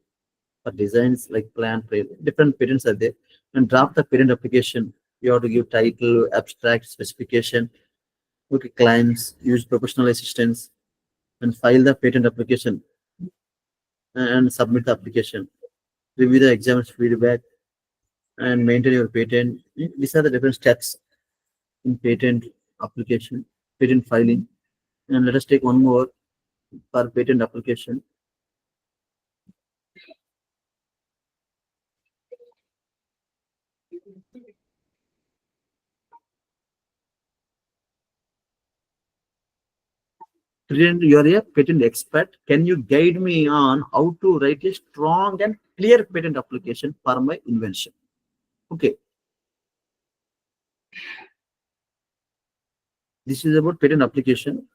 for designs like plan, different patents are there. And draft the patent application. You have to give title, abstract, specification, okay, claims, use professional assistance, and file the patent application and submit the application. Review the examiner's feedback and maintain your patent. These are the different steps in patent application, patent filing. And let us take one more for patent application. Patent, you are a patent expert. Can you guide me on how to write a strong and clear patent application for my invention? Okay. This is about patent application.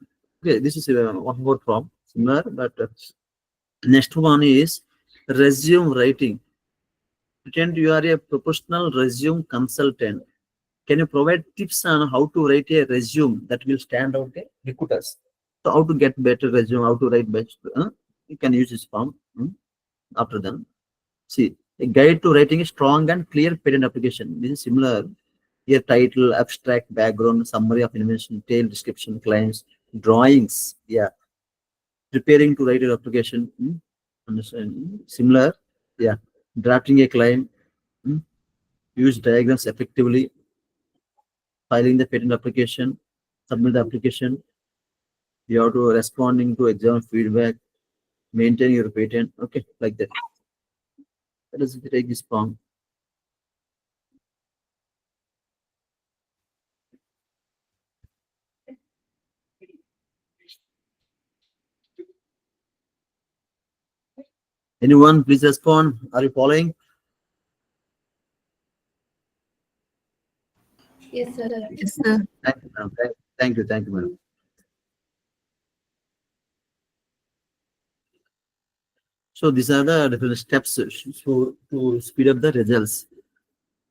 Okay, this is one more from similar, but next one is resume writing. Pretend you are a professional resume consultant. Can you provide tips on how to write a resume that will stand out the recruiters? So how to get better resume, how to write best? You can use this form after them. See, a guide to writing a strong and clear patent application. This is similar. Here, title, abstract, background, summary of invention, detailed description, claims, drawings. Yeah, preparing to write an application. Understand? Similar. Yeah, drafting a claim. Use diagrams effectively. Filing the patent application. Submit the application. You have to responding to exam feedback. Maintain your patent. Okay, like that. Let us take this form. Anyone, please respond. Are you following? Yes, sir. Yes, sir. Thank you, ma'am. Thank you, thank you, madam. So these are the different steps so to speed up the results.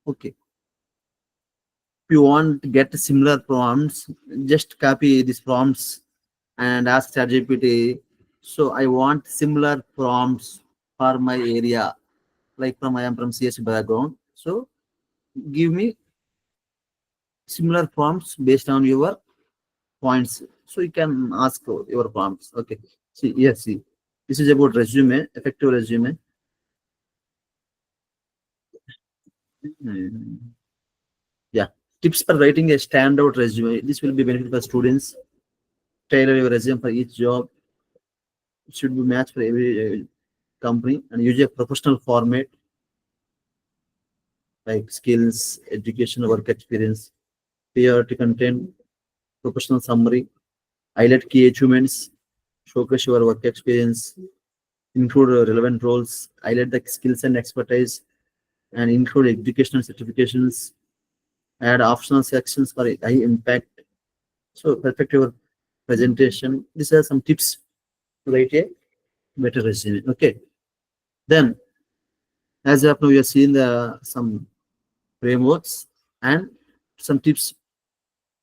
Okay. If you want to get similar prompts, just copy these prompts and ask ChatGPT. So I want similar prompts for my area, like I am from CS background. So give me similar prompts based on your points. So you can ask your prompts. Okay. See, yes, see. This is about resume, effective resume. Yeah. Tips for writing a standout resume. This will be benefit for students. Tailor your resume for each job. It should be matched for every company and use a professional format like skills, education, work experience, priority content, professional summary, highlight key achievements, showcase your work experience, include relevant roles, highlight the skills and expertise, and include educational certifications, add optional sections for high impact So perfect your presentation. These are some tips to write a better resume. Okay. Then as of now, we are seeing the some frameworks and some tips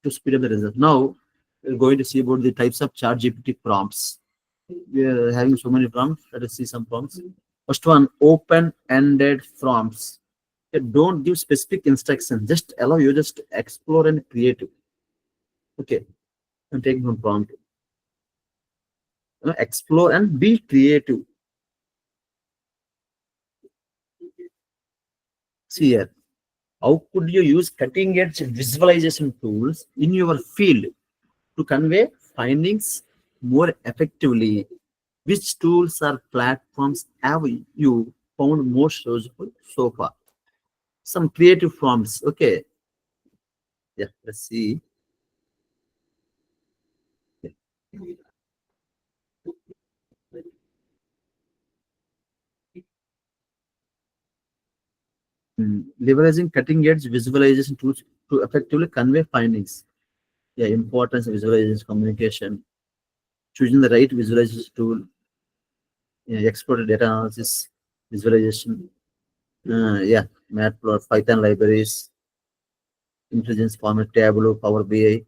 to speed up the result. Now we're going to see about the types of ChatGPT prompts. We are having so many prompts. Let us see some prompts. First one, open-ended prompts. Don't give specific instructions. Just allow you just explore and create. Okay, I'm taking one prompt. Explore and be creative. See here. How could you use cutting-edge visualization tools in your field to convey findings more effectively? Which tools or platforms have you found most useful so far? Some creative prompts. Okay. Yeah, let's see. Leveraging cutting-edge visualization tools to effectively convey findings. Yeah, importance of visualization communication. Choosing the right visualization tool. Yeah, explored data analysis, visualization. Yeah, Matplotlib, Python libraries, intelligence format, Tableau, Power BI,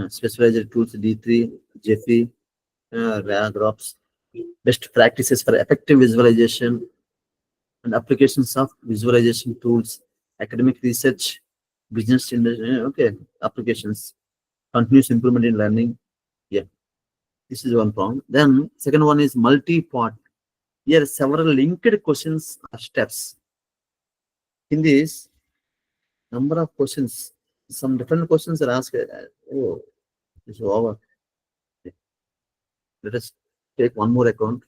specialized tools, D3, Jeffrey, Graphs, best practices for effective visualization and applications of visualization tools, academic research, business industry, okay, applications, continuous improvement in learning. Yeah, this is one prompt. Then second one is multi-part. Here several linked questions or steps. In this, number of questions, some different questions are asked. Oh, it's over. Let us take one more account.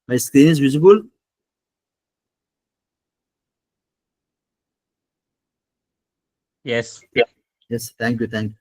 My screen is visible. Yes. Yes, thank you, thank you.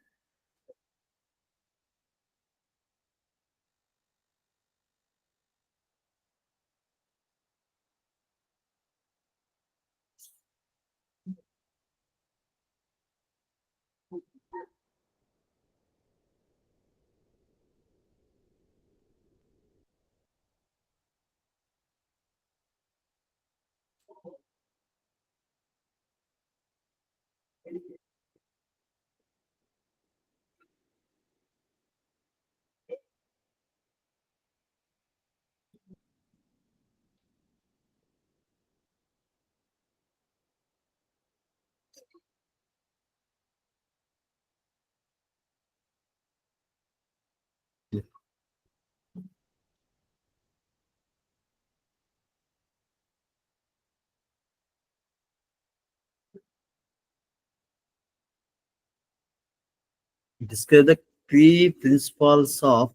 Describe the key principles of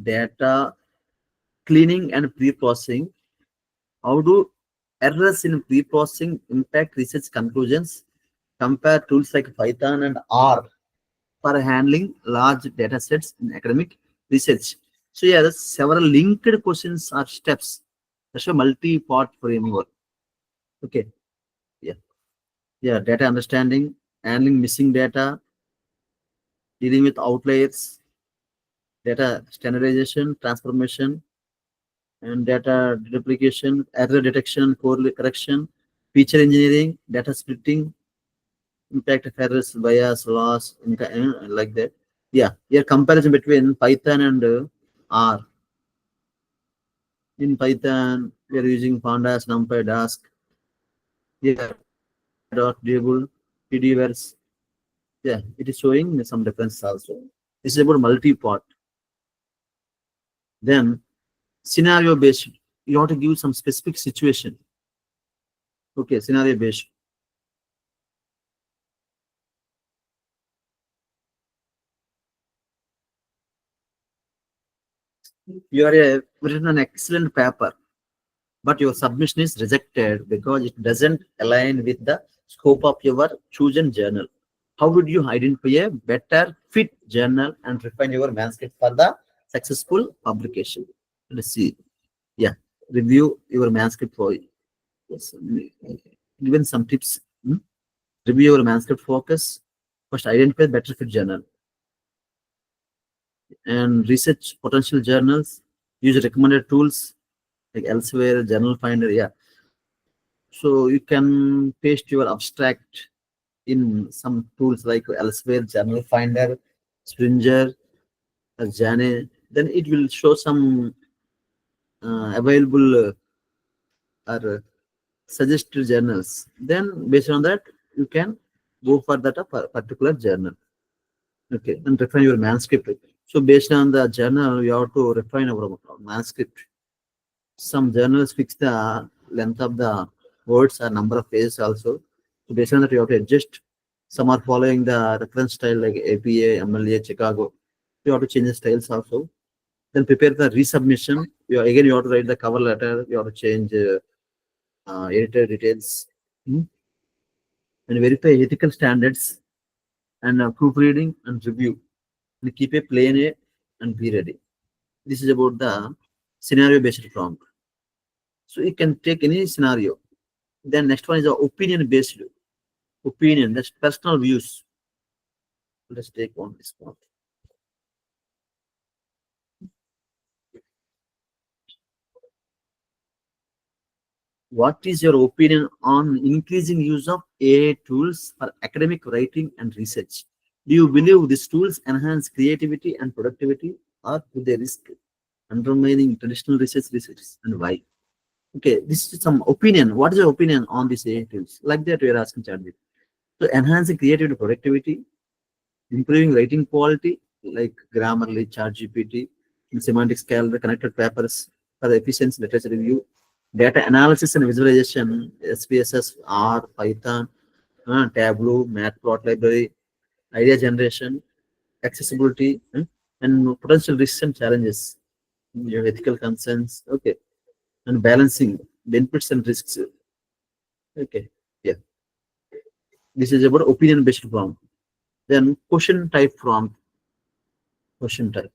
data cleaning and pre-processing. How do errors in pre-processing impact research conclusions? Compare tools like Python and R for handling large data sets in academic research. So yeah, there's several linked questions or steps. That's a multi-part framework. Okay. Yeah. Yeah. Data understanding, handling missing data, dealing with outliers, data standardization, transformation, and data duplication, error detection, correction, feature engineering, data splitting, impact of errors, bias, loss, like that. Yeah, here comparison between Python and R. In Python, we are using pandas, numpy, dask. Here, dot table, pdvers. Yeah, it is showing some difference also. This is about multi-part. Then scenario based. You have to give some specific situation. Okay, scenario based. You are written an excellent paper, but your submission is rejected because it doesn't align with the scope of your chosen journal. How would you identify a better fit journal and refine your manuscript for the successful publication? Let's see. Yeah, review your manuscript for yes, given some tips. Review your manuscript focus. First, identify better fit journal and research potential journals. Use recommended tools like Elsewhere, Journal Finder. Yeah, so you can paste your abstract in some tools like Elsewhere, Journal Finder, Springer, Jane. Then it will show some available or suggested journals. Then based on that, you can go for that particular journal. Okay, and refine your manuscript. So based on the journal, you have to refine our manuscript. Some journals fix the length of the words or number of pages also. So based on that, you have to adjust. Some are following the reference style like APA, MLA, Chicago. You have to change the styles also. Then prepare the resubmission. Again, you have to write the cover letter. You have to change editor details. And verify ethical standards and proofreading and review. And keep a plan A and be ready. This is about the scenario-based prompt. So you can take any scenario. Then next one is the opinion-based. Opinion, that's personal views. Let's take one this one. What is your opinion on increasing use of AI tools for academic writing and research? Do you believe these tools enhance creativity and productivity, or do they risk undermining traditional research and why? Okay, this is some opinion. What is your opinion on these AI tools? Like that, we are asking ChatGPT. So enhancing creativity and productivity, improving writing quality, like Grammarly, ChatGPT, semantic scale, the connected papers for the efficiency literature review, data analysis and visualization, SPSS, R, Python, Tableau, Matplot library, idea generation, accessibility, and potential risks and challenges, your ethical concerns, okay, and balancing benefits and risks. Okay, yeah. This is about opinion-based prompt. Then question type prompt. Question type.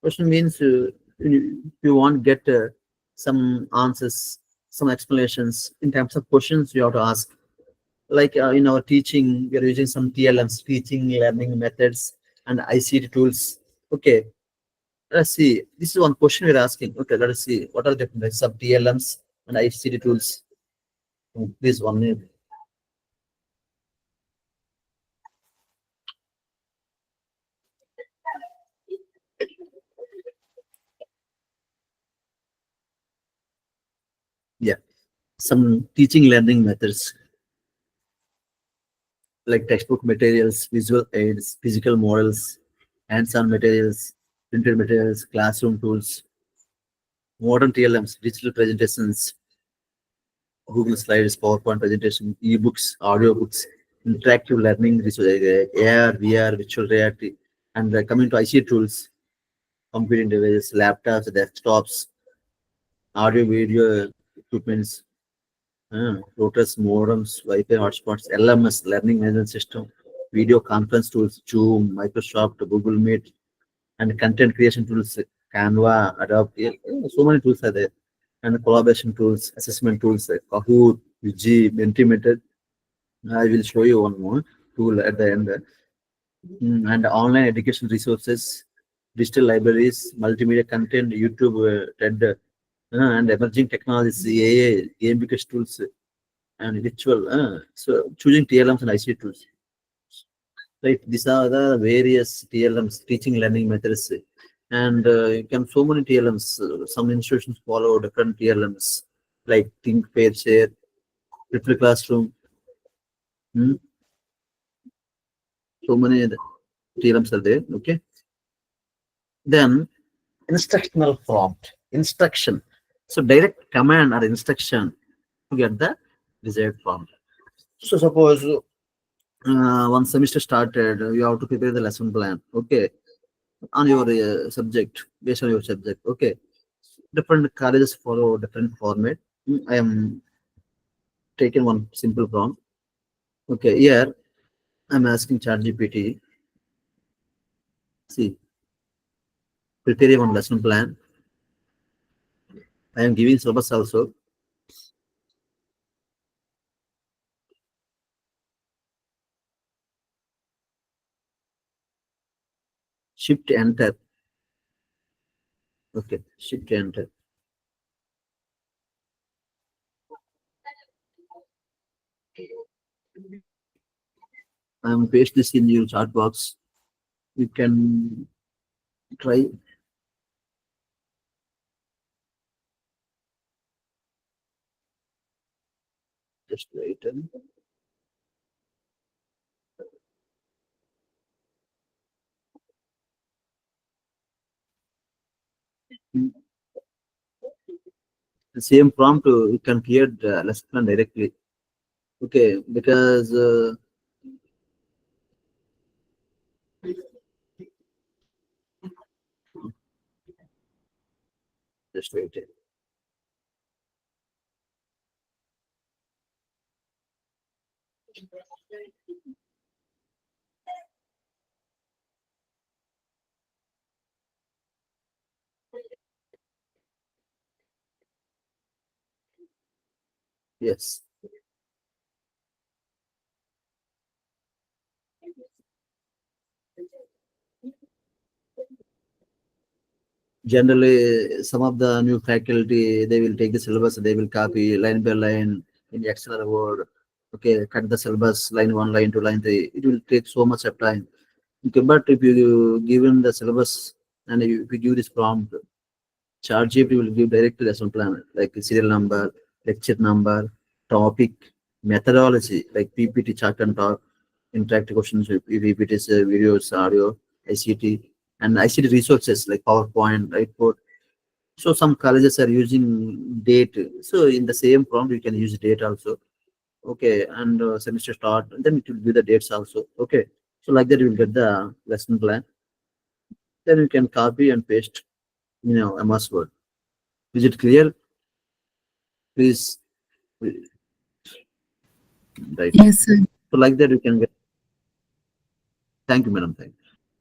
Question means you want to get some answers, some explanations in terms of questions you have to ask. Like in our teaching, we are using some TLMs, teaching learning methods, and ICT tools. Okay, let's see. This is one question we're asking. Okay, let us see. What are the different types of TLMs and ICT tools? Please one minute. Yeah, some teaching learning methods like textbook materials, visual aids, physical models, hands-on materials, printed materials, classroom tools, modern TLMs, digital presentations, Google Slides, PowerPoint presentation, ebooks, audiobooks, interactive learning, AR, VR, virtual reality, and coming to ICT tools, computing devices, laptops, desktops, audio, video equipments, routers, modems, Wi-Fi hotspots, LMS, learning management system, video conference tools, Zoom, Microsoft, Google Meet, and content creation tools, Canva, Adobe. So many tools are there. And collaboration tools, assessment tools, Kahoot, Vigi, Mentimeter. I will show you one more tool at the end. And online education resources, digital libraries, multimedia content, YouTube, TED, and emerging technologies, AI, gamification tools, and virtual. So choosing TLMs and ICT tools. Right, these are the various TLMs, teaching learning methods, and you can so many TLMs. Some institutions follow different TLMs like Think, Pair, Share, Triple Classroom. So many TLMs are there. Okay. Then instructional prompt, instruction. So direct command or instruction to get the desired prompt. So suppose one semester started, you have to prepare the lesson plan. Okay, on your subject, based on your subject. Okay, different colleges follow different format. I am taking one simple prompt. Okay, here I'm asking ChatGPT. See, prepare one lesson plan. I am giving syllabus also. Shift enter. Okay, shift enter. I am paste this in your chat box. You can try. Just wait. The same prompt you can create the lesson plan directly. Okay, because just wait. Yes. Generally, some of the new faculty, they will take the syllabus, they will copy line by line in Excel or Word. Okay, cut the syllabus line 1, line 2, line 3. It will take so much of time. Okay, but if you given the syllabus and if you give this prompt, ChatGPT will give direct lesson plan like serial number, lecture number, topic, methodology like PPT, chart and talk, interactive questions, if it is videos, audio, ICT, and ICT resources like PowerPoint, whiteboard. So some colleges are using date. So in the same prompt, you can use date also. Okay, and semester start, and then it will give the dates also. Okay, so like that you will get the lesson plan. Then you can copy and paste, MS Word. Is it clear? Please, right. Yes, sir. So like that you can get. Thank you, madam. Thank you.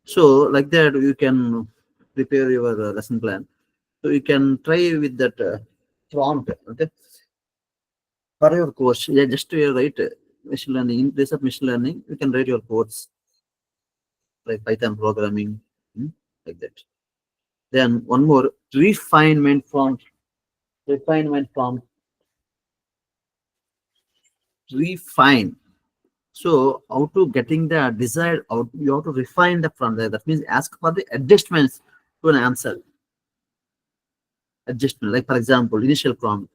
So like that you can prepare your lesson plan. So you can try with that prompt. Okay, for your course, yeah, just to write machine learning. In place of machine learning, you can write your course like Python programming, like that. Then one more refinement prompt. Refinement prompt. Refine. So how to getting the desired out, you have to refine the from there. That means ask for the adjustments to an answer. Adjustment, like for example, initial prompt,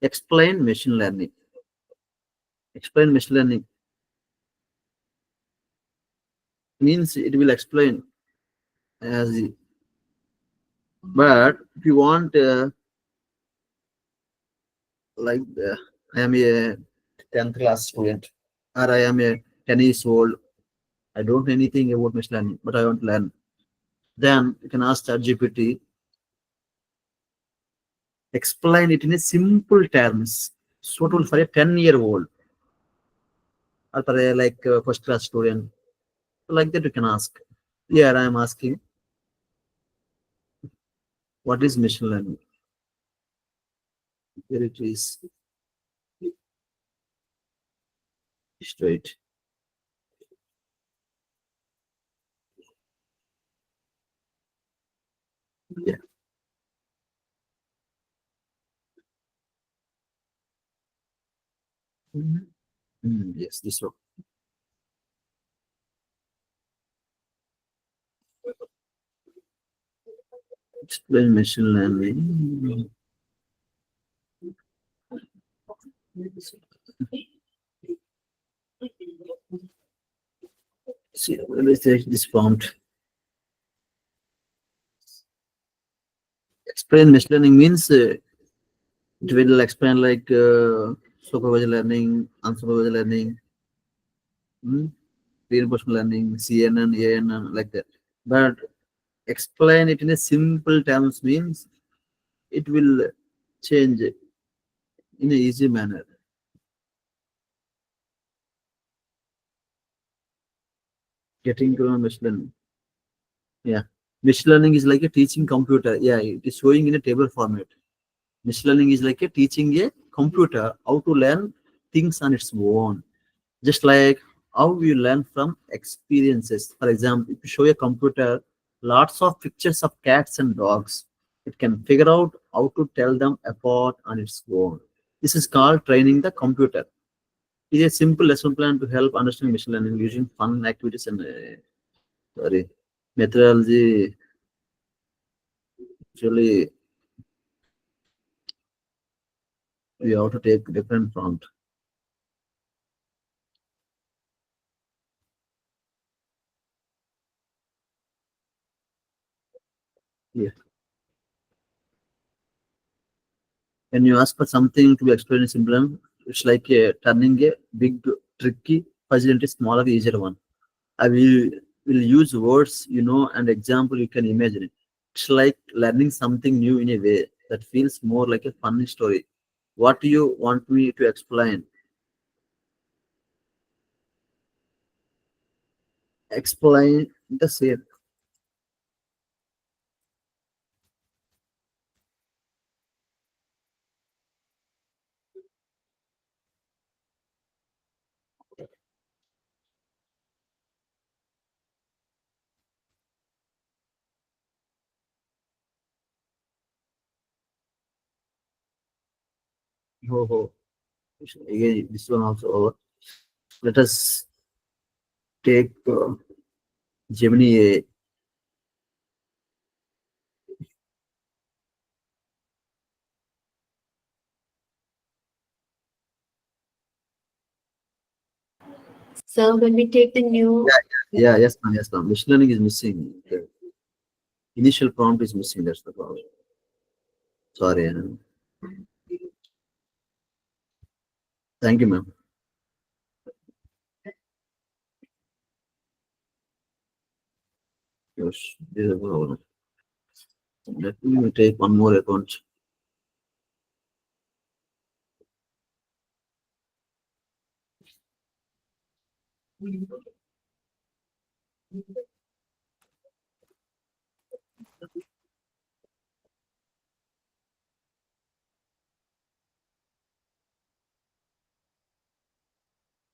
explain machine learning. Explain machine learning means it will explain as but if you want like I am a 10th class student or I am a 10 years old, I don't know anything about machine learning, but I want to learn. Then you can ask ChatGPT, explain it in a simple terms, suitable for a 10-year-old or for a like first class student. So like that you can ask. Here I am asking, what is machine learning? Here it is straight. Yeah. Yes, this one. Explain machine learning. See, let's take this prompt. Explain machine learning means it will explain like supervised learning, unsupervised learning, reinforcement learning, CNN, ANN, like that. But explain it in a simple terms means it will change in a easy manner. Getting to know machine learning. Yeah. Machine learning is like a teaching computer. Yeah, it is showing in a table format. Machine learning is like a teaching a computer how to learn things on its own. Just like how we learn from experiences. For example, if you show a computer lots of pictures of cats and dogs, it can figure out how to tell them apart on its own. This is called training the computer. It is a simple lesson plan to help understand machine learning using fun activities and sorry methodology. Actually, we have to take different prompt. Yeah. When you ask for something to be explained in simple, it's like turning a big, tricky puzzle into a smaller, easier one. I will use words you know and example you can imagine it. It's like learning something new in a way that feels more like a funny story. What do you want me to explain? Explain the same. Oh, oh. Again, this one also over. Let us take Gemini A. So when we take the new, Yeah, yes, ma'am, yes, ma'am. Machine learning is missing. The initial prompt is missing. That's the problem. Sorry. Thank you, ma'am. Yes, this is the problem. Let me take one more account.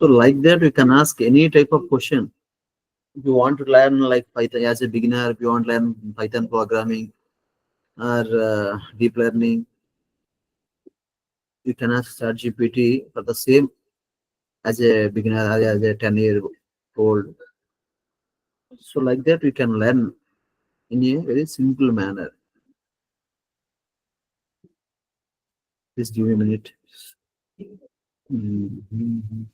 So like that, you can ask any type of question. If you want to learn like Python as a beginner, if you want to learn Python programming or deep learning, you can ask ChatGPT for the same as a beginner or as a 10-year-old. So like that, we can learn in a very simple manner. Please give me a minute. Mhm.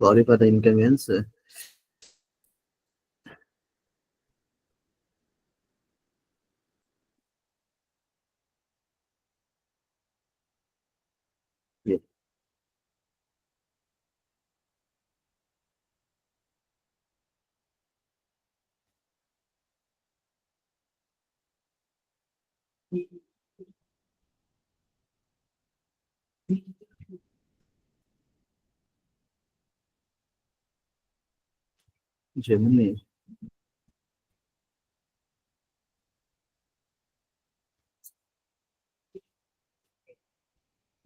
Sorry for the inconvenience. Yeah. Gemini.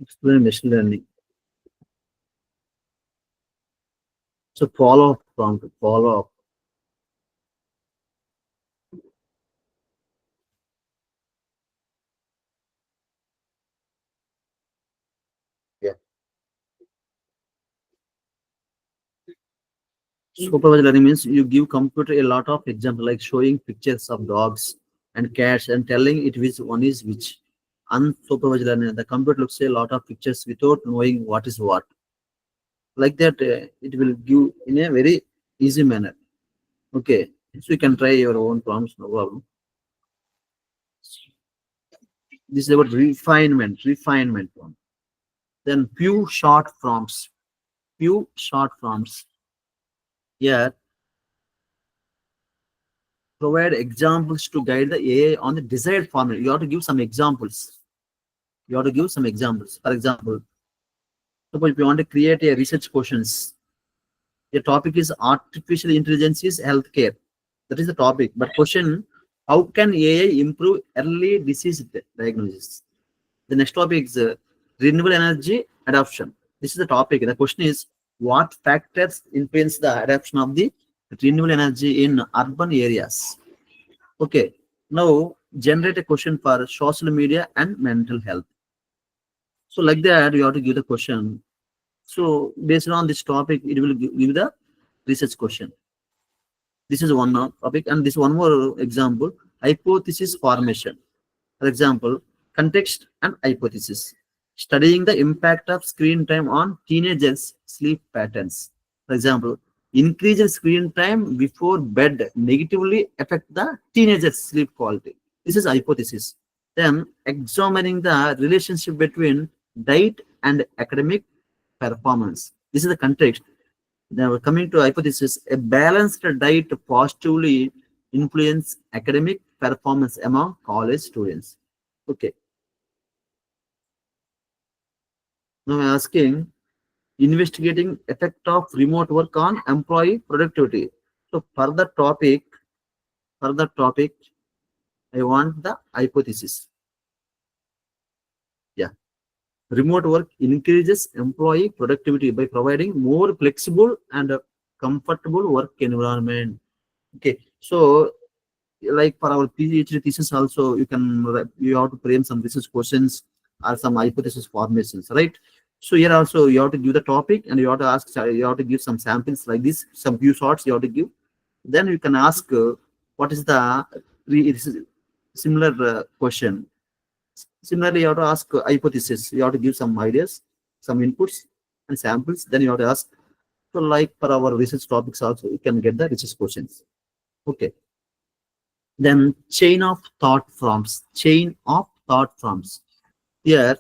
Explain machine learning. So follow up prompt. Follow up. Yeah. Supervised learning means you give computer a lot of example, like showing pictures of dogs and cats and telling it which one is which. Unsupervised learning, the computer looks at a lot of pictures without knowing what is what. Like that, it will give in a very easy manner. Okay, so you can try your own prompts, no problem. This is about refinement one. Then few short prompts. Here, provide examples to guide the AI on the desired format. You have to give some examples. For example, suppose if you want to create a research questions, the topic is artificial intelligence is healthcare. That is the topic. But question, how can AI improve early disease diagnosis? The next topic is renewable energy adoption. This is the topic. The question is, what factors influence the adoption of the renewable energy in urban areas? Okay. Now generate a question for social media and mental health. So like that, you have to give the question. So based on this topic, it will give the research question. This is one topic, and this one more example: hypothesis formation. For example, context and hypothesis. Studying the impact of screen time on teenagers' sleep patterns. For example, increase in screen time before bed negatively affect the teenagers' sleep quality. This is hypothesis. Then examining the relationship between diet and academic performance. This is the context. Now coming to hypothesis, a balanced diet positively influence academic performance among college students. Okay. Now I'm asking, investigating effect of remote work on employee productivity. So for the topic, I want the hypothesis. Yeah. Remote work increases employee productivity by providing more flexible and comfortable work environment. Okay. So like for our PhD thesis also, you have to frame some research questions or some hypothesis formations, right? So here also you have to give the topic and you have to ask, you have to give some samples like this, some few shots you have to give. Then you can ask what is the similar question. Similarly, you have to ask hypothesis. You have to give some ideas, some inputs and samples. Then you have to ask. So like for our research topics also, you can get the research questions. Okay. Then chain of thought prompts. Here,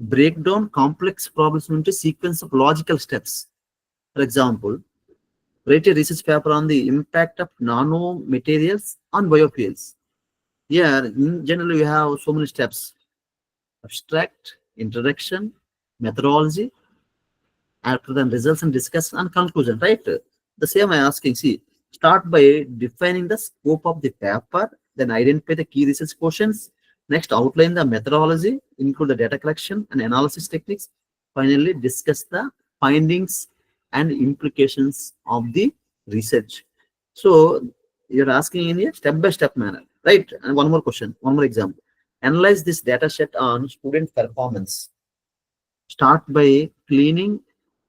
break down complex problems into sequence of logical steps. For example, write a research paper on the impact of nanomaterials on biofuels. Here, in general, we have so many steps: abstract, introduction, methodology, after the results and discussion and conclusion, right? The same I'm asking, see, start by defining the scope of the paper, then identify the key research questions, next outline the methodology, include the data collection and analysis techniques, finally discuss the findings and implications of the research. So you're asking in a step-by-step manner, right? And one more question, one more example. Analyze this data set on student performance. Start by cleaning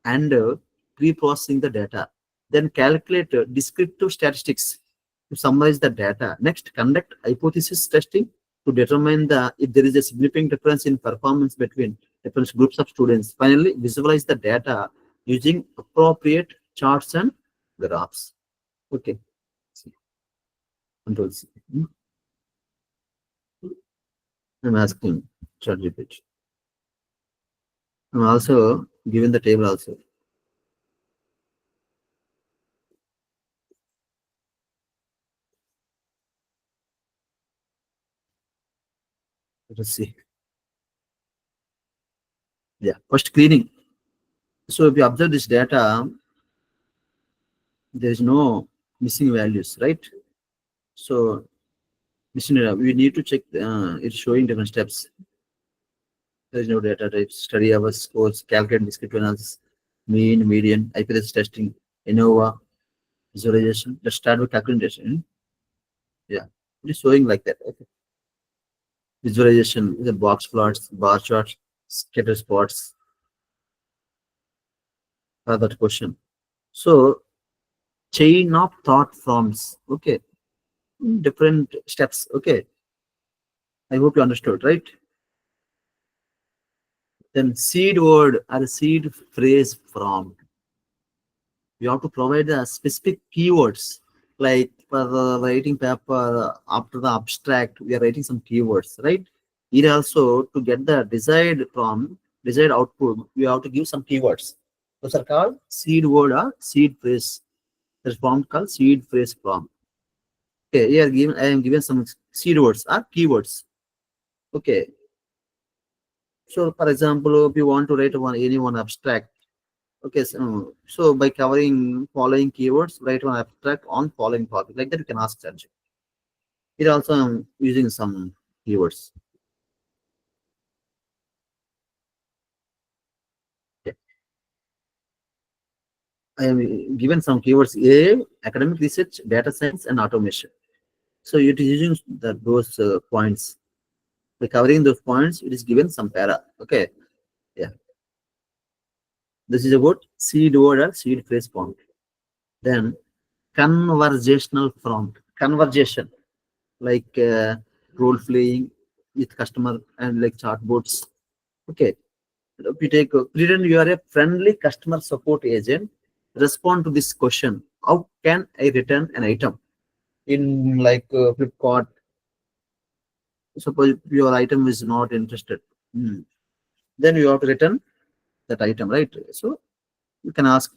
and pre-processing the data. Then calculate descriptive statistics to summarize the data. Next, conduct hypothesis testing to determine if there is a significant difference in performance between different groups of students. Finally, visualize the data using appropriate charts and graphs. Okay. Control C. I'm asking ChatGPT. I'm also given the table also. Let us see. Yeah, first cleaning. So if you observe this data, there is no missing values, right? So we need to check it's showing different steps. There is no data types, study hours, scores, calculate descriptive analysis, mean, median, hypothesis testing, ANOVA, visualization. Let's start with calculation. Yeah, it is showing like that. Okay. Visualization, the box plots, bar charts, scatter spots. That question. So chain of thought forms. Okay, different steps. Okay, I hope you understood, right? Then seed word or seed phrase prompt. You have to provide the specific keywords. Like for the writing paper, after the abstract, we are writing some keywords, right? Here also, to get the desired prompt, desired output, you have to give some keywords. Those are called seed word or seed phrase. There's prompt called seed phrase prompt. Okay, here I am given some seed words or keywords. Okay. So for example, if you want to write any one abstract, okay, so by covering following keywords, write one abstract on following topic. Like that, you can ask ChatGPT. Here also I'm using some keywords. Okay. I am given some keywords: A, academic research, data science, and automation. So it is using those points. By covering those points, it is given some para. Okay. Yeah. This is about seed word or seed phrase prompt. Then conversational prompt. Conversation, like role playing with customer and like chatbots. Okay. If you take pretend you are a friendly customer support agent, respond to this question: how can I return an item? In like Flipkart, suppose your item is not interested, then you have to return that item, right? So you can ask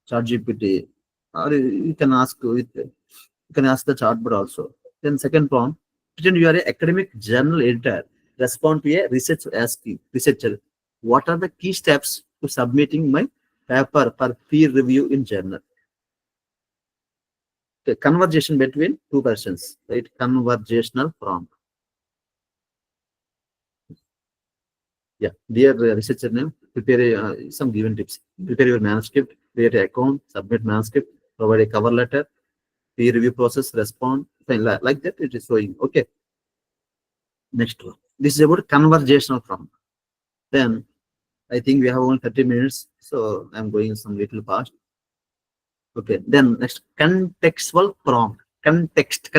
ChatGPT, or you can ask the chatbot also. Then second prompt: pretend you are an academic journal editor. Respond to a researcher, what are the key steps to submitting my paper for peer review in journal? Okay, conversation between two persons, right? Conversational prompt. Yeah, dear researcher name, prepare some given tips. Prepare your manuscript, create an account, submit manuscript, provide a cover letter, peer review process, respond, like that. It is showing. Okay. Next one. This is about conversational prompt. Then I think we have only 30 minutes, so I'm going some little fast. Okay. Then next, contextual prompt. Context.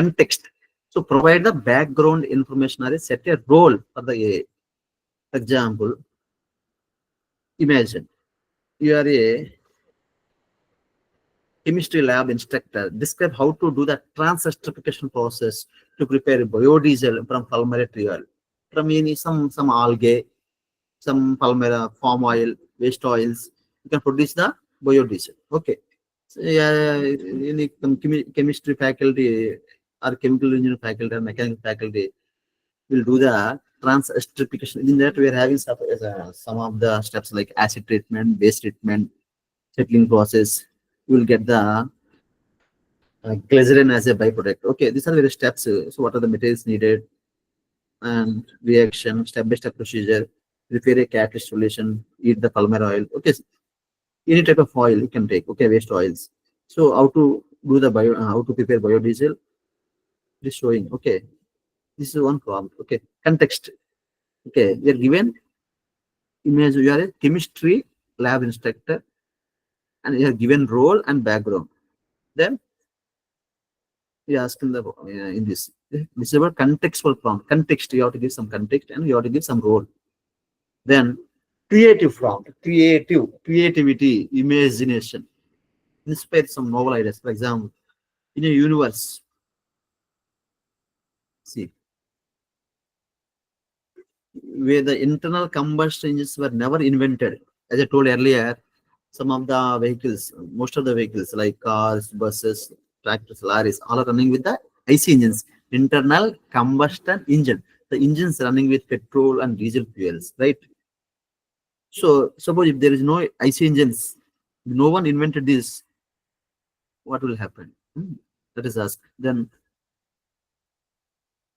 So provide the background information or set a role for the AI. For example, imagine you are a chemistry lab instructor. Describe how to do the transesterification process to prepare biodiesel from palmitoyl oil, from any some algae, some palmera, palm oil, waste oils. You can produce the biodiesel. Okay. So, yeah, in chemistry faculty or chemical engineering faculty or mechanical faculty will do the transesterification. In that, we are having some of the steps like acid treatment, base treatment, settling process. You will get the glycerin as a byproduct. Okay, these are various steps. So, what are the materials needed and reaction, step-by-step procedure? Prepare a catalyst solution, eat the palmer oil. Okay, any type of oil you can take. Okay, waste oils. So, how to do the how to prepare biodiesel? It is showing. Okay, this is one problem. Okay, context. Okay, we are given image. You are a chemistry lab instructor, and you are given role and background. Then we ask in the in this. This is about contextual prompt. Context. You have to give some context, and you have to give some role. Then creative prompt. Creativity, imagination. Inspire some novel ideas. For example, in a universe. See, where the internal combustion engines were never invented. As I told earlier, some of the vehicles, most of the vehicles like cars, buses, tractors, lorries, all are running with the IC engines, internal combustion engine. The engines running with petrol and diesel fuels, right? So suppose if there is no IC engines, no one invented this, what will happen? That is asked. Then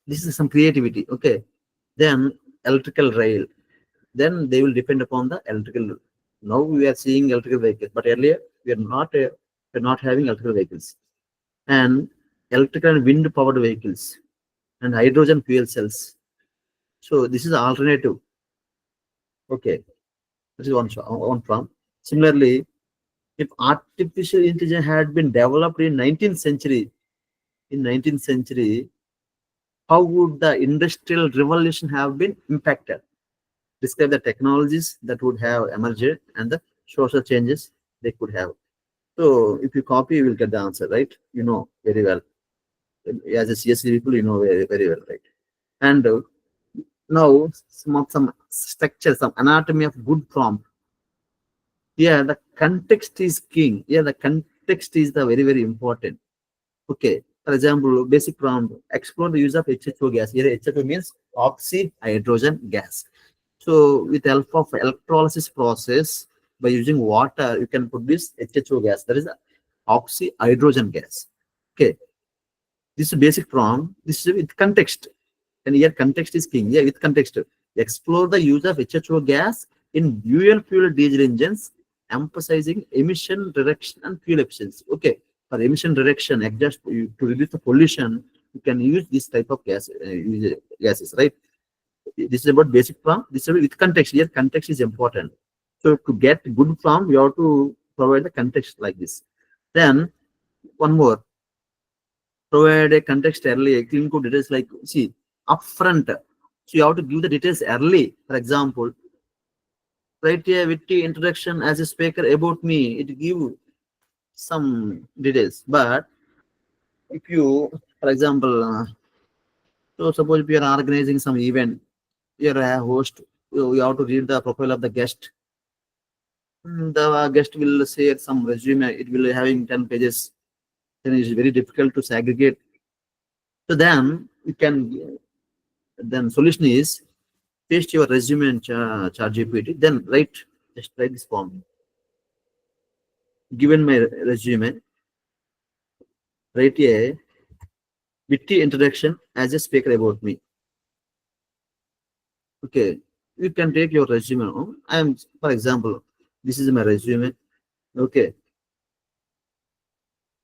this is some creativity. Okay. Then electrical rail. Then they will depend upon the electrical. Now we are seeing electrical vehicles, but earlier we are not having electrical vehicles. And electrical and wind powered vehicles and hydrogen fuel cells. So this is alternative. Okay. This is one prompt. Similarly, If artificial intelligence had been developed in 19th century, how would the industrial revolution have been impacted? Describe the technologies that would have emerged and the social changes they could have. So if you copy, you will get the answer, right? You know very well. As a CSC people, you know very well, right? And now some structure, some anatomy of good prompt. Yeah, the context is king. Yeah, the context is the very important. Okay. For example, basic prompt: explore the use of HHO gas. Here, HHO means oxyhydrogen gas. So, with help of electrolysis process, by using water, you can produce HHO gas. That is oxyhydrogen gas. Okay. This is basic prompt. This is with context. And here context is king. Yeah, with context. Explore the use of HHO gas in dual fuel diesel engines, emphasizing emission reduction and fuel efficiency. Okay, for emission reduction, exhaust to reduce the pollution, you can use this type of gases, right? This is about basic prompt. This is with context. Here, context is important. So to get good prompt, you have to provide the context like this. Then one more, provide a context early, clinical details like, see, upfront. So you have to give the details early. For example, write a witty introduction as a speaker about me. It give some details. But if you, for example, so suppose if you are organizing some event, you are a host, you have to read the profile of the guest. The guest will share some resume. It will having 10 pages. Then it is very difficult to segregate. So then you can, then solution is paste your resume in ChatGPT, then just write this form. Given my resume, write a witty introduction as a speaker about me. Okay, you can take your resume. I am, for example, this is my resume. Okay,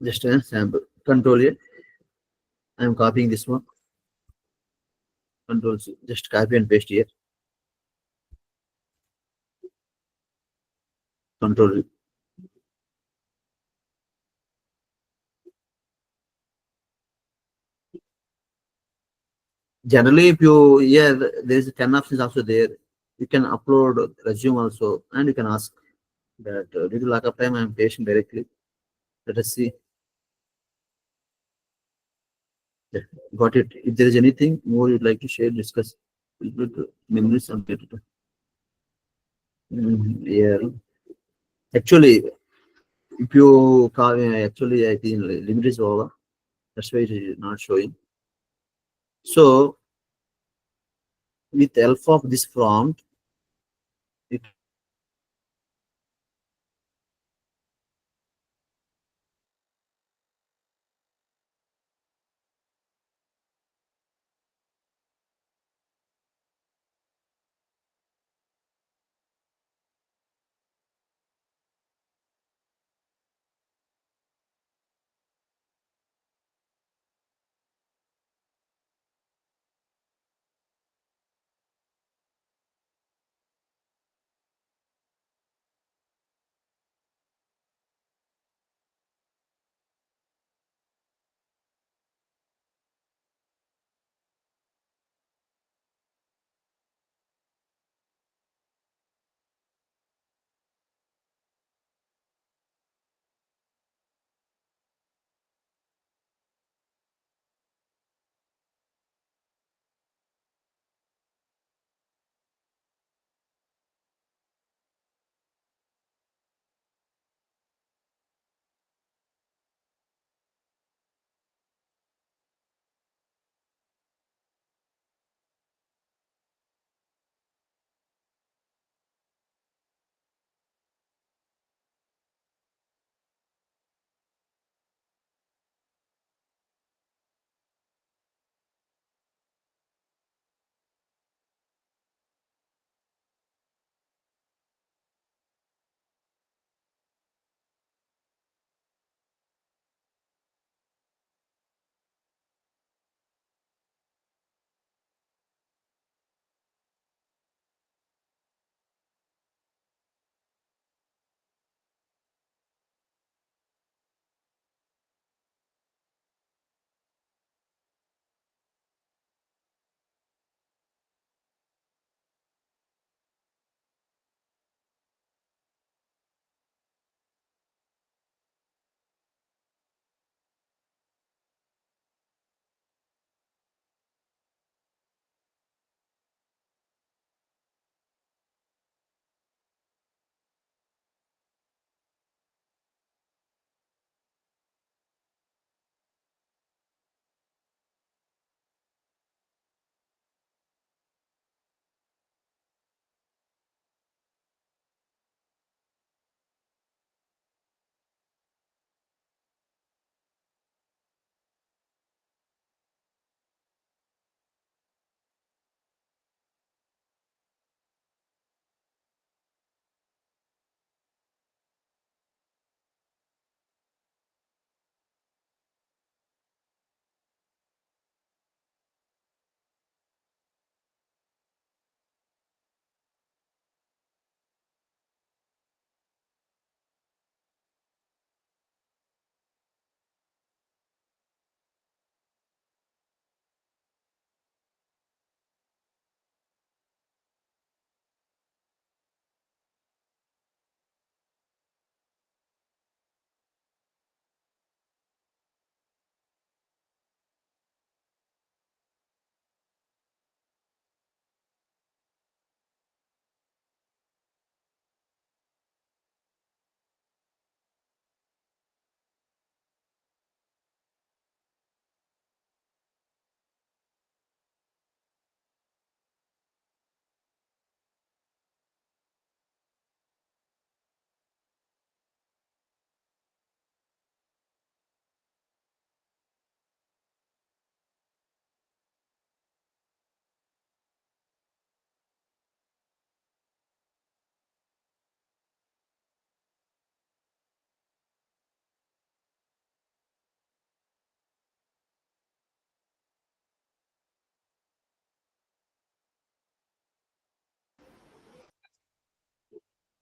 just a sample. Control A. I am copying this one. Control C. Just copy and paste here. Control V. Generally, if you, yeah, there is 10 options also there. You can upload resume also, and you can ask that due to lack of time, I am pasting directly. Let us see. Yeah, got it. If there is anything more you'd like to share, discuss, memories and data. Yeah. Actually, if you call, actually, I think limit is over. That's why it is not showing. So, with the help of this prompt, it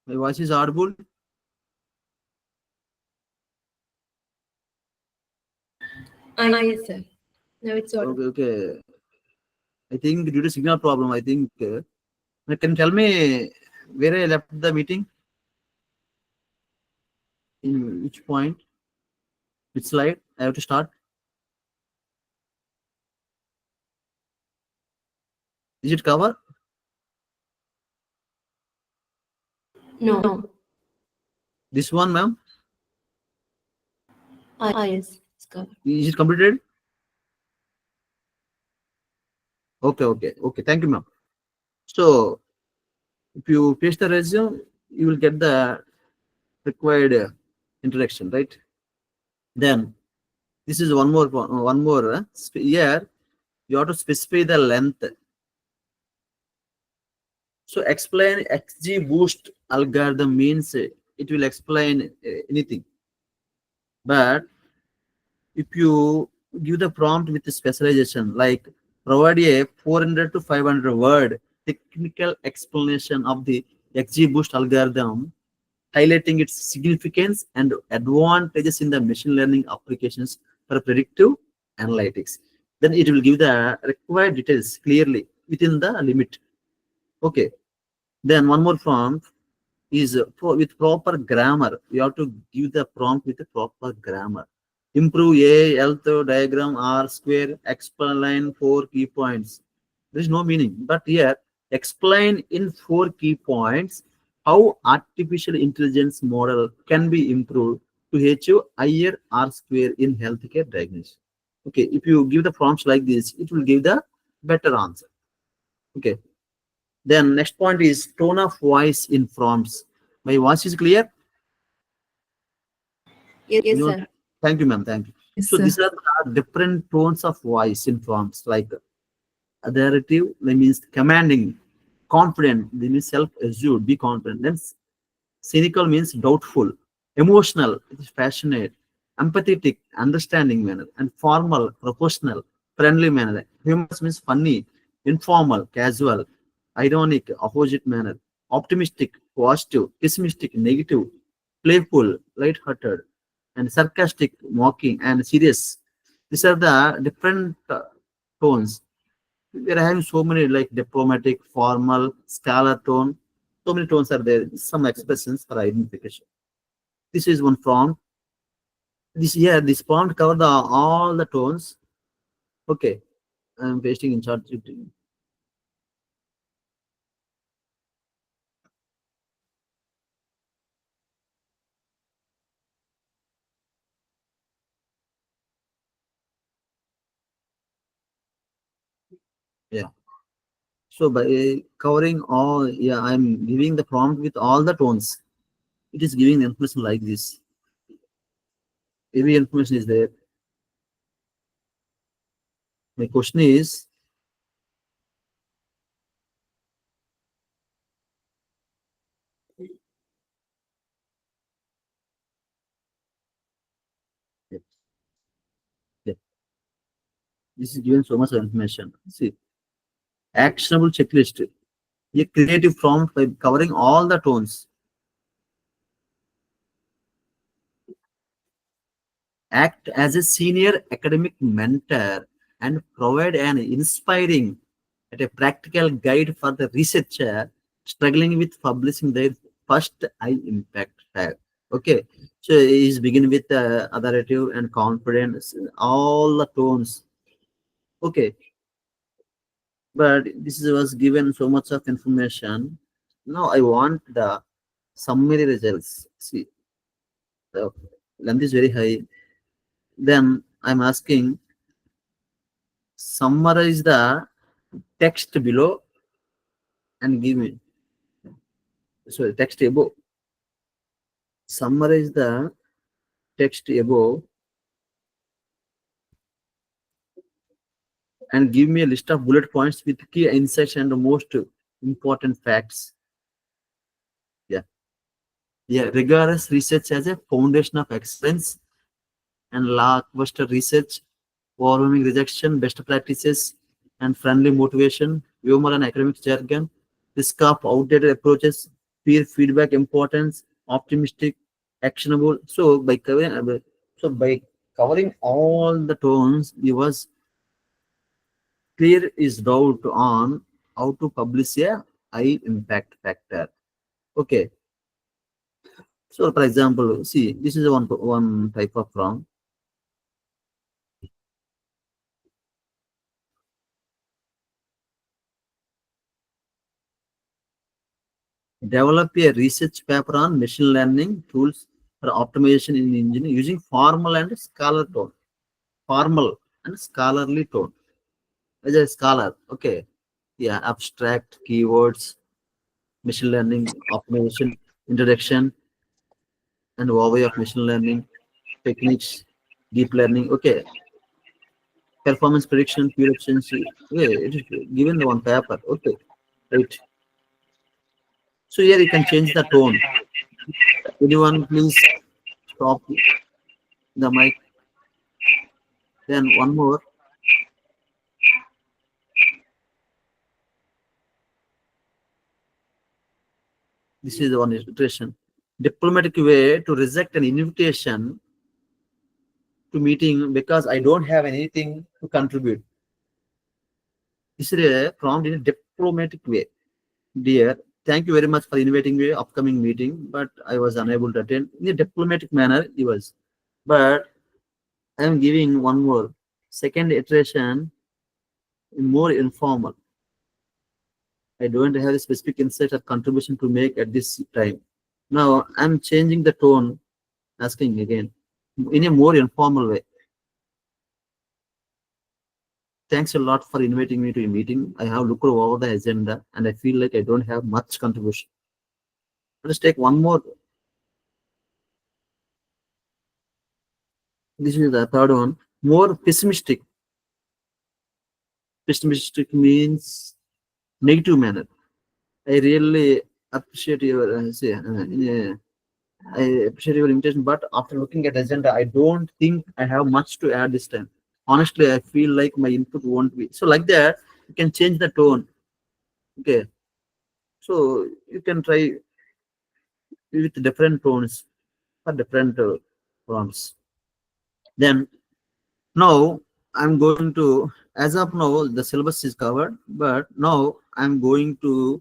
My voice is audible. Yes, sir. Now it's audible. Okay, okay. I think due to signal problem, I think. Can you tell me where I left the meeting? In which point? Which slide? I have to start. Is it cover? No. This one, ma'am. Yes. It's covered. Is it completed? Okay, okay, okay. Thank you, ma'am. So, if you paste the resume, you will get the required introduction, right? Then, this is one more. Here, you have to specify the length. So, explain XGBoost algorithm means it will explain anything. But if you give the prompt with the specialization, like provide a 400 to 500 word technical explanation of the XGBoost algorithm, highlighting its significance and advantages in the machine learning applications for predictive analytics, then it will give the required details clearly within the limit. Okay. Then one more prompt is with proper grammar. You have to give the prompt with the proper grammar. Improve a health diagram R square, explain 4 key points. There is no meaning. But here, explain in 4 key points how artificial intelligence model can be improved to achieve higher R square in healthcare diagnosis. Okay, if you give the prompts like this, it will give the better answer. Okay. Then next point is tone of voice in prompts. My voice is clear? Yes, You know, sir. thank you, ma'am. Thank you. Yes, So sir. these are the different tones of voice in prompts, like authoritative, that means commanding, confident, that means self-assured, be confident. Then cynical means doubtful, emotional, it is passionate, empathetic, understanding manner, and formal, professional, friendly manner. Humorous means funny, informal, casual, ironic, opposite manner, optimistic, positive, pessimistic, negative, playful, light-hearted, and sarcastic, mocking, and serious. These are the different tones. We are having so many like diplomatic, formal, scalar tone. So many tones are there. Some expressions for identification. This is one prompt. This prompt cover all the tones. Okay, I'm pasting in ChatGPT. Yeah. So by covering all, I'm giving the prompt with all the tones. It is giving the information like this. Every information is there. My question is, yeah, yeah, this is given so much information. See, actionable checklist. A creative prompt by covering all the tones. Act as a senior academic mentor and provide an inspiring and a practical guide for the researcher struggling with publishing their first high impact fact. Okay, so is begin with authoritative and confidence, all the tones. Okay, but this was given so much of information. Now I want the summary results. See, the length is very high. Then I'm asking summarize the text below and give me text above. Summarize the text above and give me a list of bullet points with key insights and the most important facts. Yeah, rigorous research as a foundation of excellence and blockbuster research, overwhelming rejection, best practices, and friendly motivation, humor and academic jargon, risk of outdated approaches, peer feedback importance, optimistic, actionable. So by covering all the tones, he was clear his doubt on how to publish a high impact factor. Okay. So for example, see, this is one type of prompt. Develop a research paper on machine learning tools for optimization in engineering using formal and scholar tone. Formal and scholarly tone. As a scholar, okay. Yeah, abstract keywords, machine learning, optimization, introduction, and overview of machine learning techniques, deep learning. Okay, performance prediction, pure efficiency. Okay, it is given the one paper. Okay, right. So here you can change the tone. Anyone please stop the mic. Then one more. This is the one iteration. Diplomatic way to reject an invitation to meeting because I don't have anything to contribute. This is a prompt in a diplomatic way. Dear, thank you very much for inviting me upcoming meeting, but I was unable to attend. In a diplomatic manner, he was. But I am giving one more. Second iteration, more informal. I don't have a specific insight or contribution to make at this time. Now I'm changing the tone, asking again in a more informal way. Thanks a lot for inviting me to a meeting. I have looked over the agenda and I feel like I don't have much contribution. Let's take one more. This is the third one. More pessimistic. Pessimistic means negative manner. I really appreciate your I appreciate your invitation, but after looking at agenda, I don't think I have much to add this time. Honestly, I feel like my input won't be so like that. You can change the tone. Okay, so you can try with different tones for different prompts. Then now I'm going to, as of now, the syllabus is covered, but now I'm going to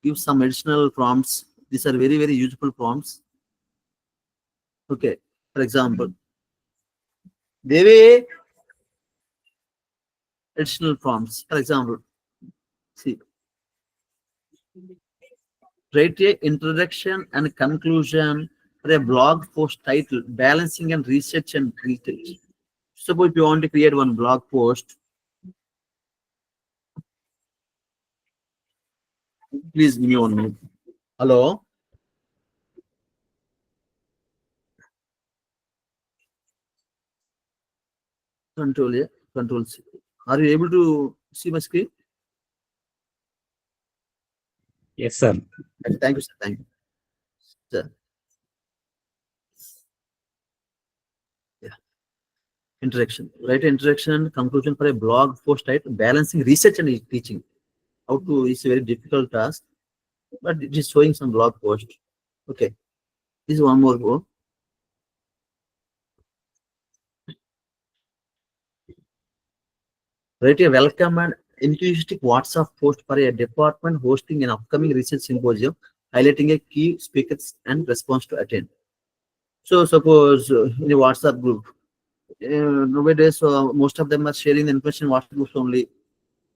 give some additional prompts. These are very, very useful prompts. Okay, for example, Devi additional prompts. For example, see, write a introduction and conclusion for a blog post titled Balancing and Research and Research. Suppose if you want to create one blog post, please give me 1 minute. Hello? Control A, Control C. Are you able to see my screen? Yes, sir. Thank you, sir. Thank you. Sir. Yeah. Introduction. Write an introduction and conclusion for a blog post titled Balancing Research and Teaching. How to is a very difficult task, but it is showing some blog post. Okay. This is one more go. Write a welcome and enthusiastic WhatsApp post for a department hosting an upcoming research symposium, highlighting a key speakers and response to attend. So suppose in a WhatsApp group, nowadays most of them are sharing the information in WhatsApp groups only.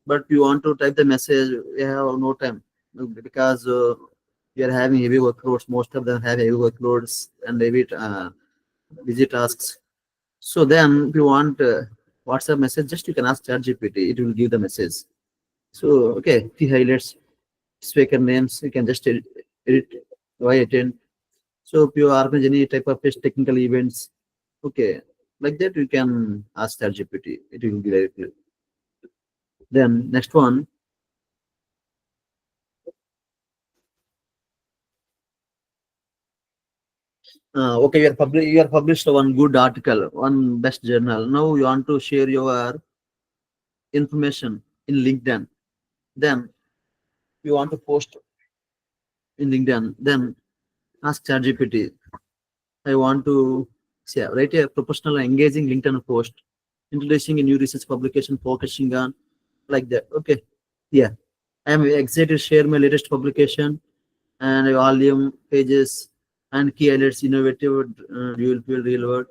But you want to type the message, you have no time because you are having heavy workloads. Most of them have heavy workloads and heavy busy tasks. So then if you want WhatsApp message, just you can ask ChatGPT, it will give the message. So okay, key highlights, speaker names, you can just edit why attend. So if you organize any type of technical events, okay, like that you can ask ChatGPT, it will be very clear. Then next one. Okay, you are published one good article, one best journal. Now you want to share your information in LinkedIn. Then you want to post in LinkedIn, then ask ChatGPT. I want to write a professional engaging LinkedIn post, introducing a new research publication focusing on like that. Okay. Yeah. I am excited to share my latest publication and volume pages and key highlights, innovative dual field real world.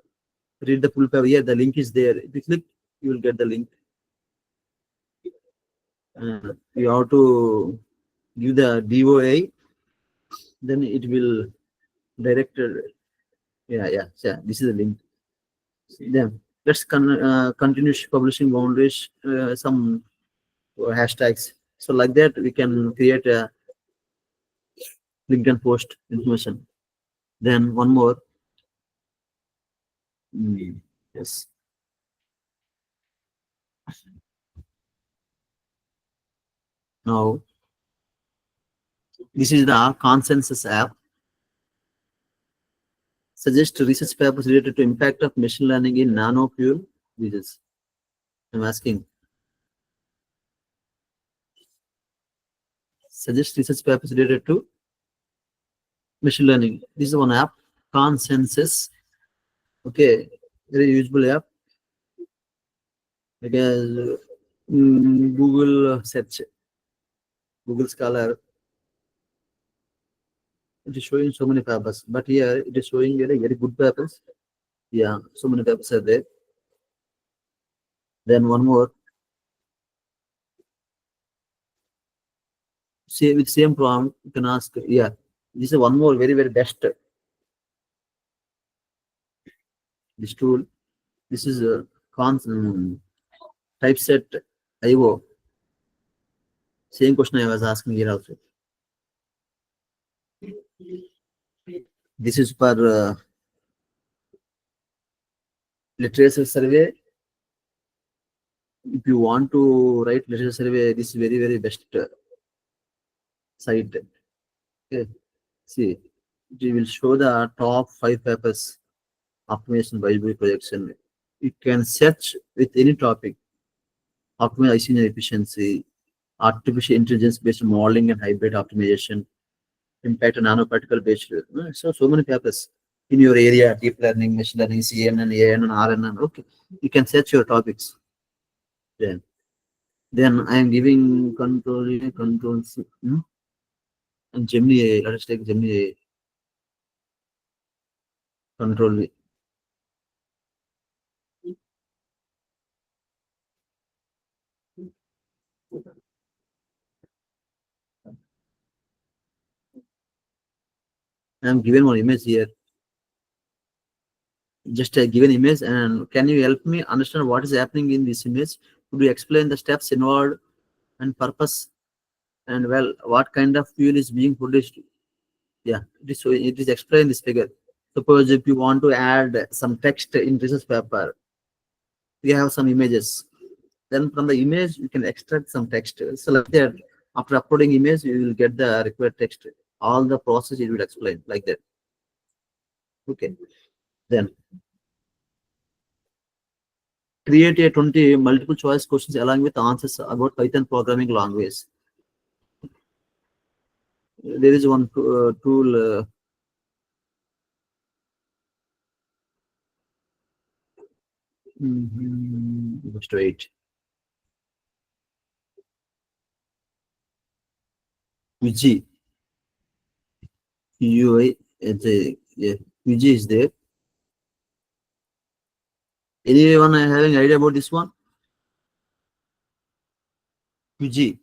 Read the full paper. Yeah, the link is there. If you click, you will get the link. You have to give the DOA, then it will direct. Yeah. This is the link. Then let's continue publishing boundaries, some hashtags. So like that, we can create a LinkedIn post information. Then one more. Yes. Now this is the consensus app. Suggest research papers related to impact of machine learning in nano fuel uses. I'm asking. Suggest research papers related to machine learning. This is one app. Consensus. Okay, very useful app because Google search, Google Scholar. It is showing so many papers, but here it is showing very good papers. Yeah, so many papers are there. Then one more. See, with same prompt, you can ask. Yeah, this is one more very best. This tool. This is a typeset IO. Same question I was asking here also. This is for literature survey. If you want to write literature survey, this is very best site. Okay. See, it will show the top 5 papers, optimization biology projection. You can search with any topic, optimization efficiency, artificial intelligence based modeling and hybrid optimization, impact on nanoparticle based. So many papers in your area, deep learning, machine learning, CNN, ANN, RNN. Okay, you can search your topics. Then I am giving controls and Gemini AI. Let us take Gemini AI. Control. I am given one image here. Just a given image, and can you help me understand what is happening in this image? Could you explain the steps involved and purpose, and well, what kind of fuel is being produced? Yeah, it is explained this figure. Suppose if you want to add some text in research paper, we have some images. Then from the image, you can extract some text. So like that, after uploading image, you will get the required text. All the process it will explain like that. Okay. Then create a 20 multiple choice questions along with answers about Python programming language. There is one tool. Just wait. UG. UI. Yeah, UG is there. Anyone having idea about this one? UG.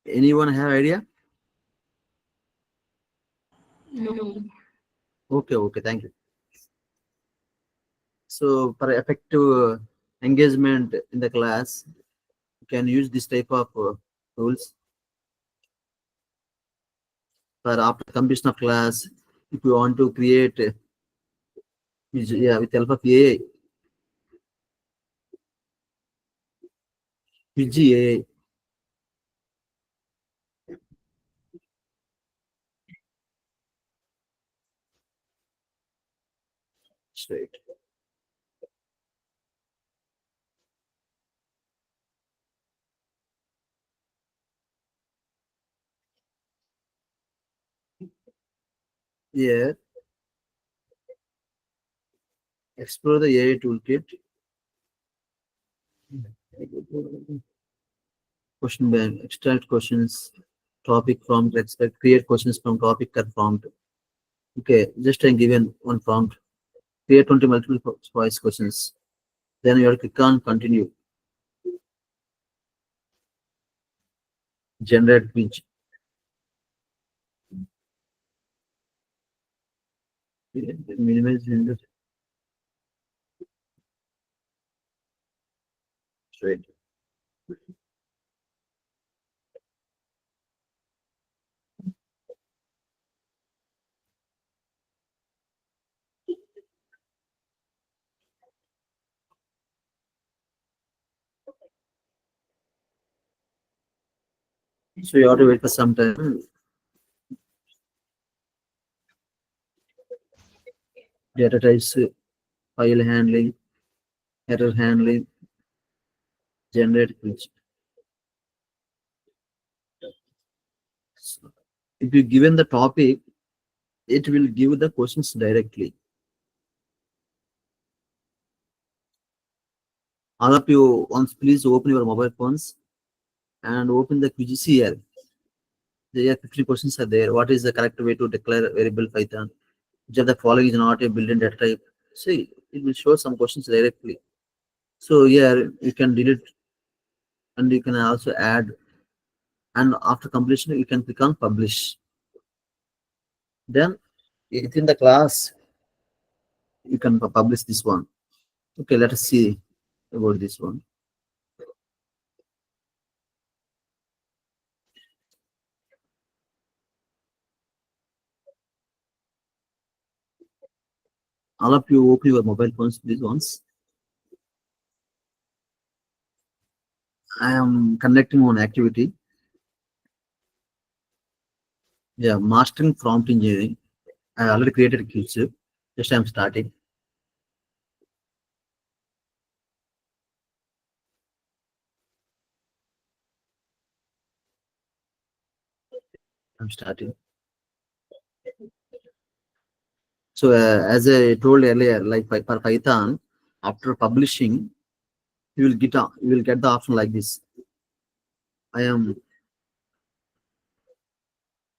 Anyone have idea? No. Okay. Thank you. So for effective engagement in the class, you can use this type of tools. For after completion of class, if you want to create, with help of AI, UG straight. Here, explore the AI toolkit. Question bank, extract questions, topic prompt, expect, create questions from topic or prompt. Okay, just I'm given one prompt. Create 20 multiple choice questions. Then you have to click on continue. Generate quiz. Minimize gender. Straight. So you have to wait for some time. Data types, file handling, error handling, generate quiz. So if you given the topic, it will give the questions directly. All of you, once please open your mobile phones and open the QGCL. There are 50 questions are there. What is the correct way to declare variable Python? Which of the following is not a built-in data type? See, it will show some questions directly. So here you can delete and you can also add. And after completion, you can click on publish. Then within the class, you can publish this one. Okay, let us see about this one. All of you open your mobile phones, these ones. I am conducting one activity. Yeah, mastering prompt engineering. I already created a Q-chip. Just I'm starting. I'm starting. So as I told earlier, like for Python, after publishing, you will get the option like this. I am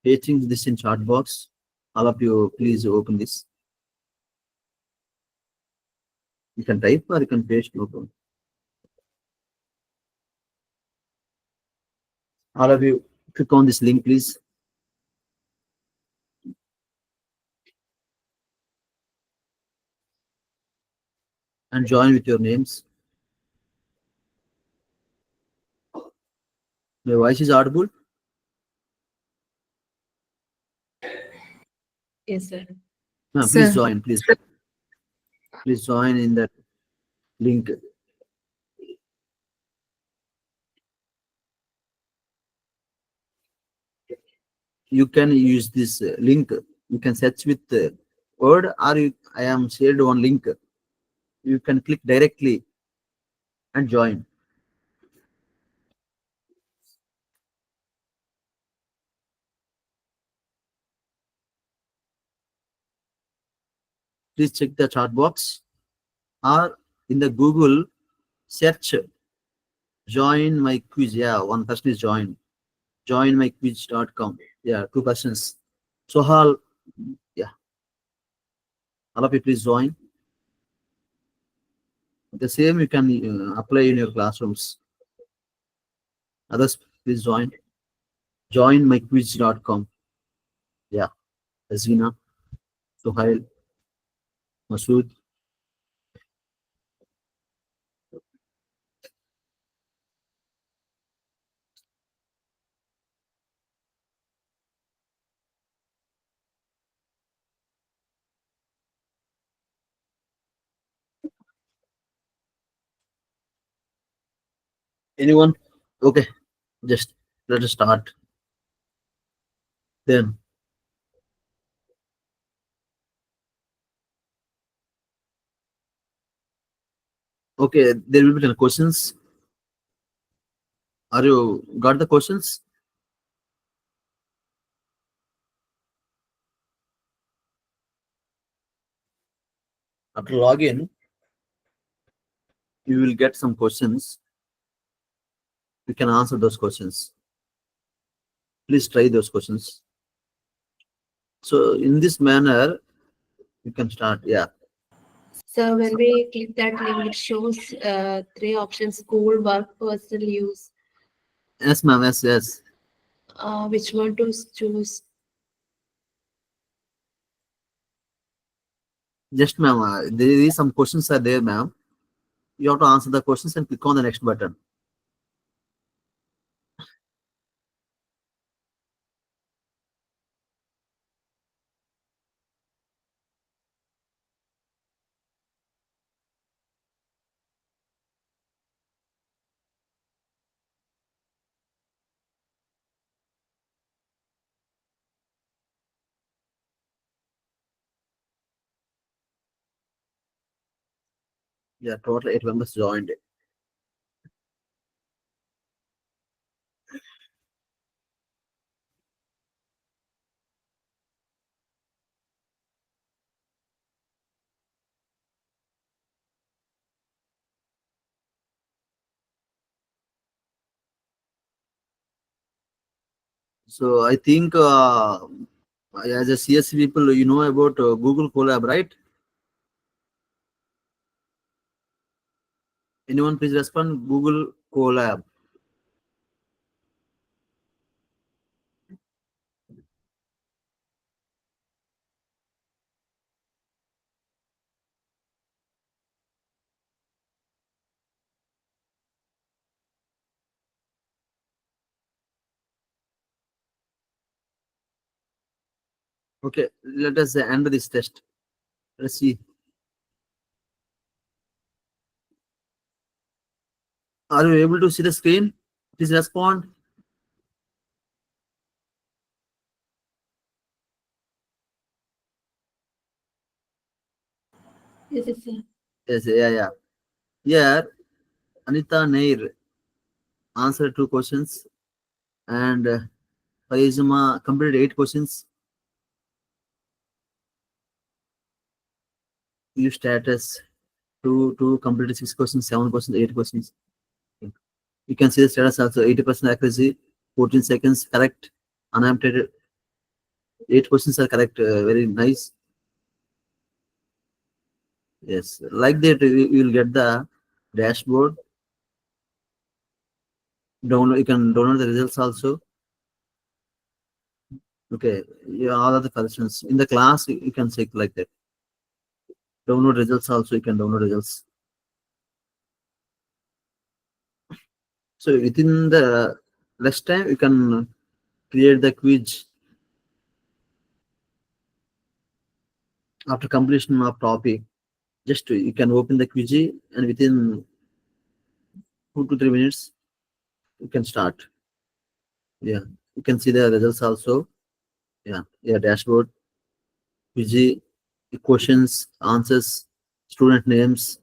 pasting this in chat box. All of you, please open this. You can type or you can paste. No problem. All of you, click on this link, please. And join with your names. My voice is audible. Yes, sir. No, Sir. please join, please. Please join in that link. You can use this link. You can search with word or I am shared one link. You can click directly and join. Please check the chat box or in the Google search join my quiz. Yeah, one person is joined. Joinmyquiz.com. Yeah, 2 persons. So all, yeah, all of you please join. The same you can apply in your classrooms. Others please join. Joinmyquiz.com. Yeah, Azina, Suhail, Masood. Anyone? Okay, just let us start. Then okay, there will be 10 questions. Are you got the questions? After login, you will get some questions. You can answer those questions. Please try those questions. So in this manner, you can start. Yeah. So when we click that link, it shows three options: school, work, personal use. Yes, ma'am. Yes, yes. Which one to choose? Just ma'am, there is some questions are there, ma'am. You have to answer the questions and click on the next button. Yeah, total 8 members joined. So I think as a CSC people, you know about Google Colab, right? Anyone please respond? Google Colab. Okay, let us end this test. Let's see. Are you able to see the screen? Please respond. Yes, sir. Yes, yeah. Here, Anita Nair answered 2 questions and Faizuma completed 8 questions. View status, two completed 6 questions, 7 questions, 8 questions. You can see the status also 80% accuracy, 14 seconds correct, unampted. 8 questions are correct. Very nice. Yes, like that you will get the dashboard. Download. You can download the results also. Okay, yeah, all of the corrections in the class you can check like that. Download results also. You can download results. So within the less time you can create the quiz after completion of topic. Just you can open the quiz and within 2 to 3 minutes you can start. Yeah, you can see the results also. Yeah, dashboard, quiz, questions, answers, student names.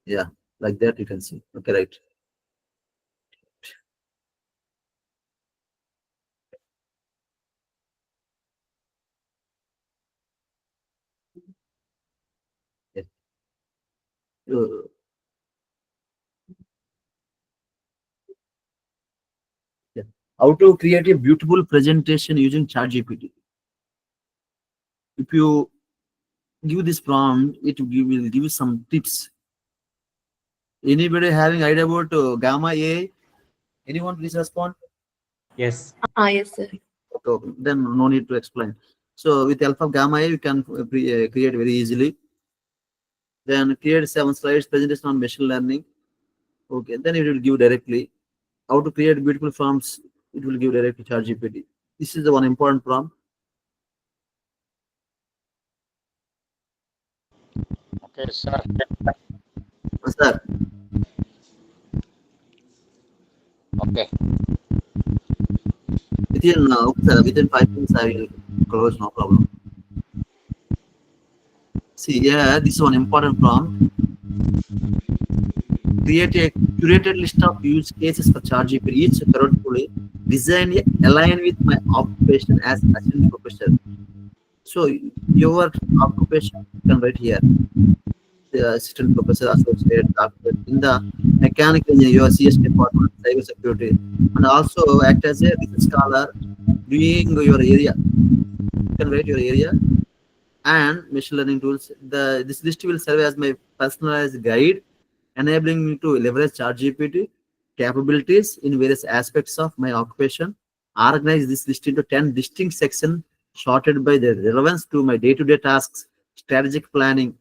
Yeah, like that you can see. Okay, right. Yeah. Uh, yeah. How to create a beautiful presentation using ChatGPT. If you give this prompt, will give you some tips. Anybody having idea about Gamma AI? Anyone please respond? Yes. Yes, sir. Okay, then no need to explain. So with help of Gamma AI, you can create very easily. Then create 7 slides presentation on machine learning. Okay, then it will give directly. How to create beautiful forms, it will give directly to ChatGPT. This is the one important prompt. Okay, sir. Sir, Okay. within 5 minutes I will close, no problem. See, yeah, this is one important prompt. Create a curated list of use cases for ChatGPT. Each theoretically design align with my occupation as assistant professor. So your occupation you can write here. The assistant professor, associate, doctor. In the mechanical engineering, your CS department, cyber security, and also act as a research scholar doing your area. You can write your area and machine learning tools. This list will serve as my personalized guide, enabling me to leverage ChatGPT capabilities in various aspects of my occupation. Organize this list into 10 distinct sections, sorted by their relevance to my day-to-day tasks, strategic planning.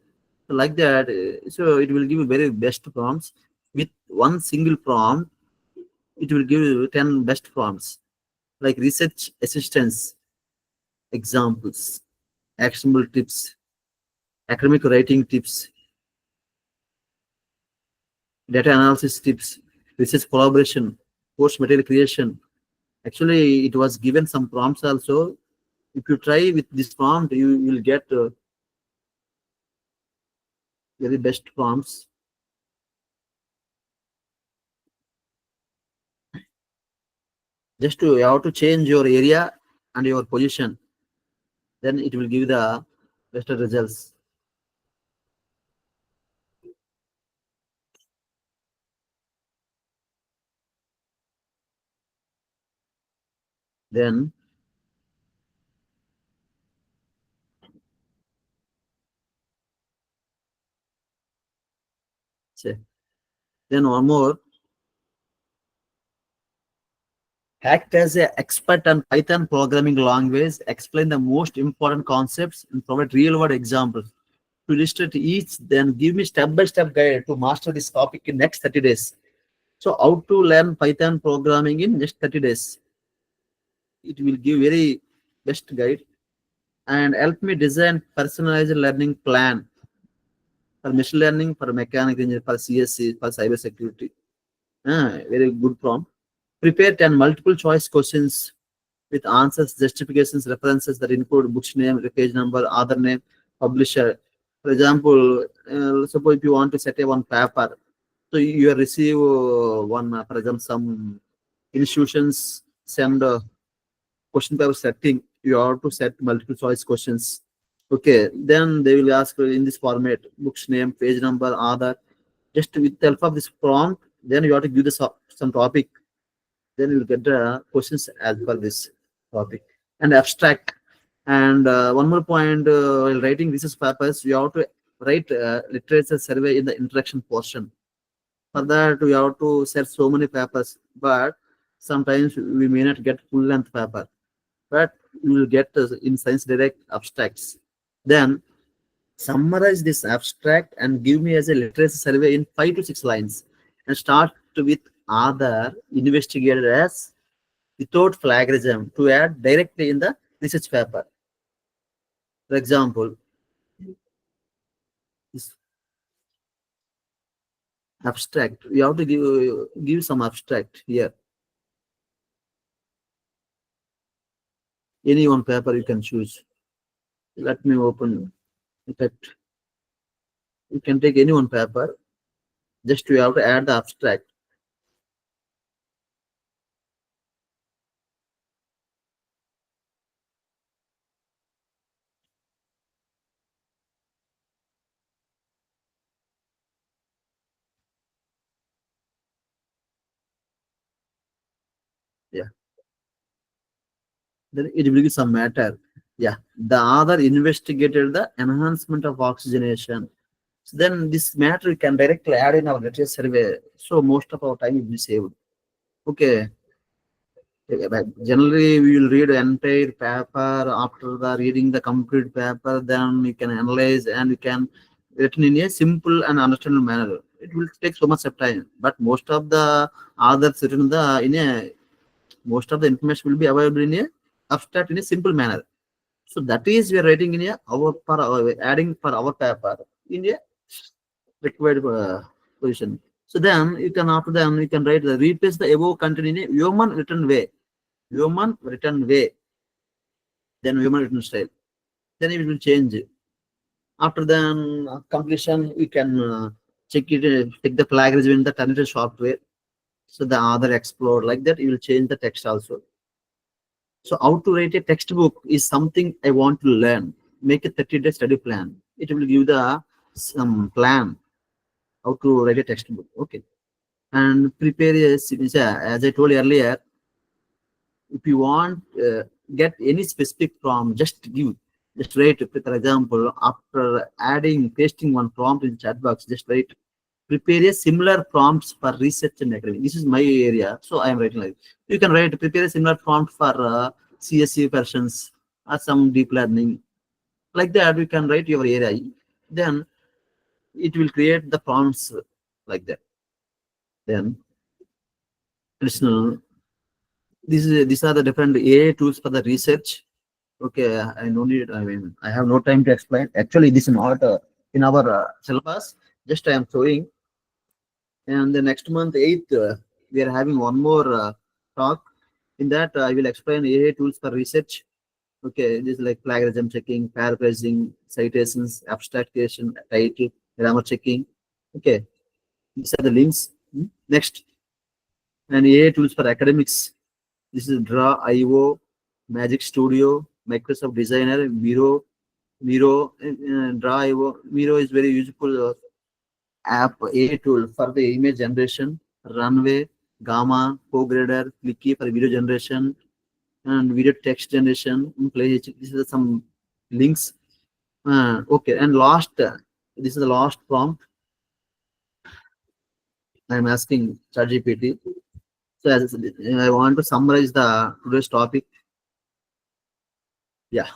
So like that, so it will give you very best prompts. With one single prompt, it will give you 10 best prompts, like research assistance, examples, actionable tips, academic writing tips, data analysis tips, research collaboration, course material creation. Actually, it was given some prompts also. If you try with this prompt, you will get very best prompts. Just to you have to change your area and your position, then it will give the best results. Then say, then one more, act as an expert on Python programming language, explain the most important concepts, and provide real-world examples to illustrate each. Then give me step-by-step guide to master this topic in next 30 days. So how to learn Python programming in just 30 days. It will give very best guide and help me design personalized learning plan for machine learning, for mechanical engineering, for CSC, for cyber security. Very good prompt. Prepare 10 multiple choice questions with answers, justifications, references that include book's name, page number, author name, publisher. For example, suppose if you want to set a one paper, so you receive one, for example, some institutions send a question paper setting. You have to set multiple choice questions. Okay, then they will ask in this format: book's name, page number, author. Just with the help of this prompt, then you have to give the some topic. Then you will get the questions as per this topic and abstract. And one more point, while writing research papers, you have to write literature survey in the introduction portion. For that, we have to search so many papers, but sometimes we may not get full length paper, but you will get in Science Direct abstracts. Then summarize this abstract and give me as a literature survey in 5 to 6 lines, and start with other investigator as without plagiarism to add directly in the research paper. For example, this abstract, we have to give some abstract here. Any one paper you can choose. Let me open it. You can take any one paper. Just you have to add the abstract. Yeah. Then it will give some matter. Yeah. The other investigated the enhancement of oxygenation. So then this matter we can directly add in our literature survey. So most of our time will be saved. Okay. But generally, we will read the entire paper. After the reading the complete paper, then we can analyze and we can written in a simple and understandable manner. It will take so much of time, but most of the others written most of the information will be available in a abstract in a simple manner. So that is we are writing in a adding for our paper in a required position. So then you can after then you can write the replace the above content in a human written way. Human written way, then human written style. Then it will change. After then completion, you can check it, check the plagiarism in the Turnitin software. So the other explore like that, you will change the text also. So how to write a textbook is something I want to learn. make a 30-day study plan. It will give the some plan how to write a textbook. Okay. And prepare as I told earlier, if you want get any specific prompt, just write. For example, after pasting one prompt in chat box, just write prepare a similar prompts for research and academic. This is my area, so I am writing like you can write prepare a similar prompt for CSE versions or some deep learning. Like that, you can write your area. Then it will create the prompts like that. Then additional, these are the different AI tools for the research. Okay, I no need. I mean, I have no time to explain. Actually, this is not in our syllabus. Just I am showing. And the next month, 8th, we are having one more talk. In that, I will explain AI tools for research. Okay, this is like plagiarism checking, paraphrasing, citations, abstraction, title, grammar checking. Okay, these are the links. Next, and AI tools for academics. This is Draw.io, Magic Studio, Microsoft Designer, Miro, Draw.io. Miro is very useful app AI tool for the image generation, Runway, Gamma, PoGrader, Clicky for video generation, and video text generation. This is some links. Okay, and last, this is the last prompt. I'm asking ChatGPT. So as I want to summarize the today's topic. Yeah,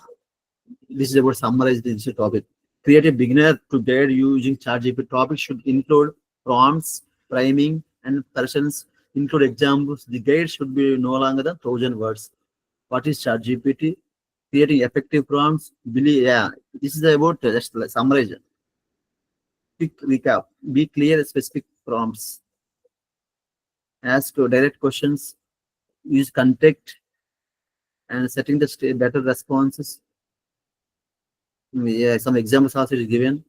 this is about summarize this topic. Create a beginner to guide you using ChatGPT. Topic should include prompts, priming, and persons. Include examples. The guide should be no longer than 1,000 words. What is ChatGPT? Creating effective prompts. Yeah, this is about just like summarize. Quick recap. Be clear, specific prompts. Ask direct questions. Use context and setting the better responses. Yeah, some examples also is given.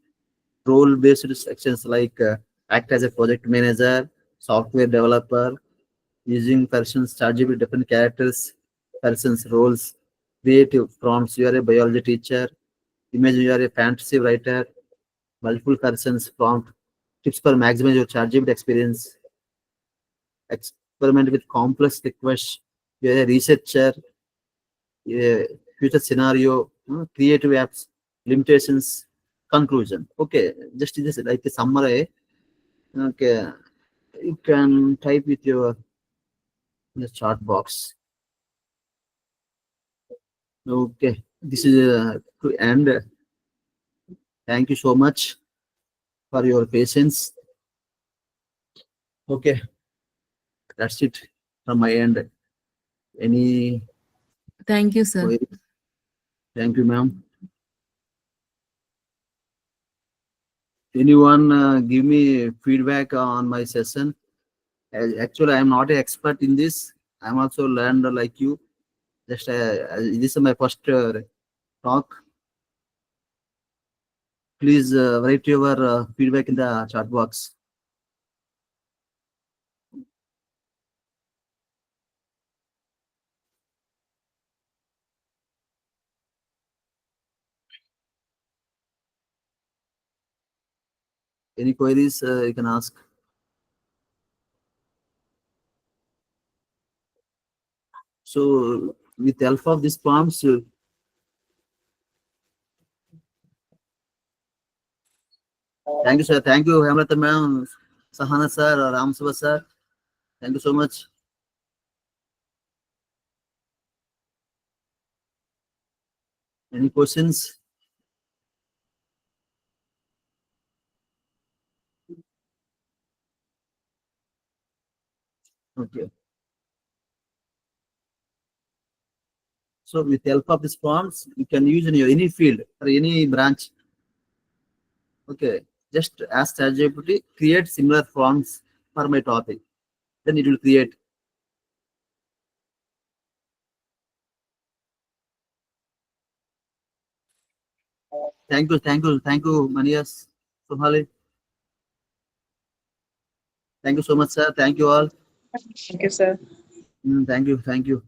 Role-based sections like act as a project manager, software developer, using persons, ChatGPT different characters, persons, roles, creative prompts. You are a biology teacher. Imagine you are a fantasy writer. Multiple persons prompt. Tips for maximize your ChatGPT experience. Experiment with complex requests. You are a researcher. Future scenario. Creative apps. Limitations. Conclusion. Okay, just this like a summary. Okay, you can type with your the chat box. Okay, this is to end. Thank you so much for your patience. Okay, that's it from my end. Any Thank you, sir. queries? Thank you, ma'am. Anyone give me feedback on my session? Actually, I'm not an expert in this. I'm also learned like you. Just this is my first talk. Please write your feedback in the chat box. Any queries you can ask. So with the help of these prompts, thank you, sir. Thank you, Hemlata ma'am, Sahana sir, Ram Subha sir. Thank you so much. Any questions? Okay. So with the help of these prompts, you can use in your any field or any branch. Okay. Just ask ChatGPT, create similar prompts for my topic. Then it will create. Thank you, Manias, Sohali. Thank you so much, sir. Thank you all. Thank you, sir. Thank you.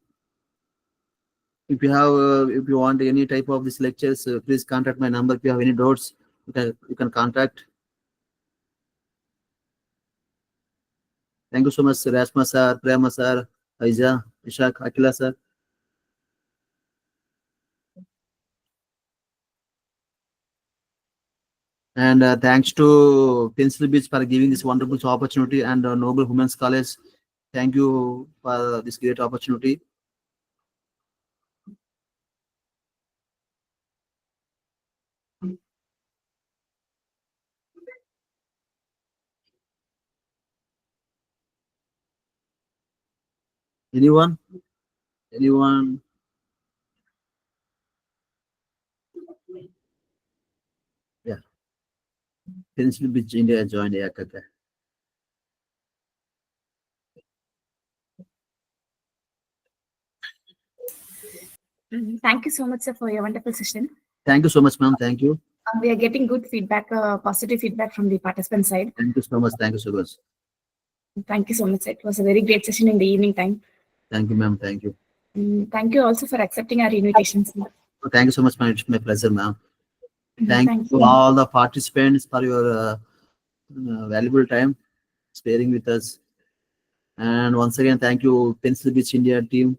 If you want any type of these lectures, please contact my number. If you have any doubts, you can contact. Thank you so much, Rashma sir, Prema sir, Aiza, Ishak, Akila sir. And thanks to Pencil Beach for giving this wonderful opportunity, and Noble Women's College. Thank you for this great opportunity. Anyone? Anyone? Yeah. Pencil Beach India joined Yakaka. Thank you so much, sir, for your wonderful session. Thank you so much, ma'am. Thank you. We are getting good feedback, positive feedback from the participant side. Thank you so much. Thank you so much. Thank you so much, sir. It was a very great session in the evening time. Thank you, ma'am. Thank you. Thank you also for accepting our invitations. Thank you so much, ma'am. It's my pleasure, ma'am. Thank you Thank to all the participants for your valuable time sparing with us. And once again, thank you, Pencil Beach India team,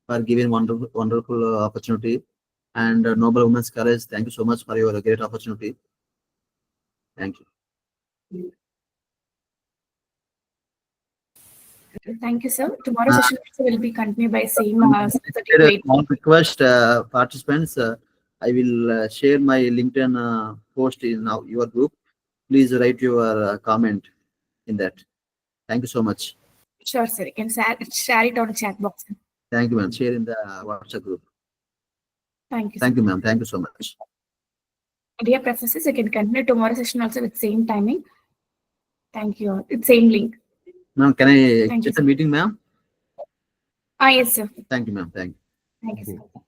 for giving wonderful opportunity. And Noble Women's College, thank you so much for your great opportunity. Thank you. Thank you, sir. Tomorrow's session also will be continued by same 6:30 to 8. One request, participants, I will share my LinkedIn post in your group. Please write your comment in that. Thank you so much. Sure, sir. You can share it on the chat box. Thank you, ma'am. Share in the WhatsApp group. Thank you, sir. Thank you, ma'am. Thank you so much. Dear professors, you can continue tomorrow's session also with same timing. Thank you all. It's same link. Ma'am, can I Thank you, get the sir. meeting, ma'am? Yes, sir. Thank you, ma'am. Thank you. Thank you, sir.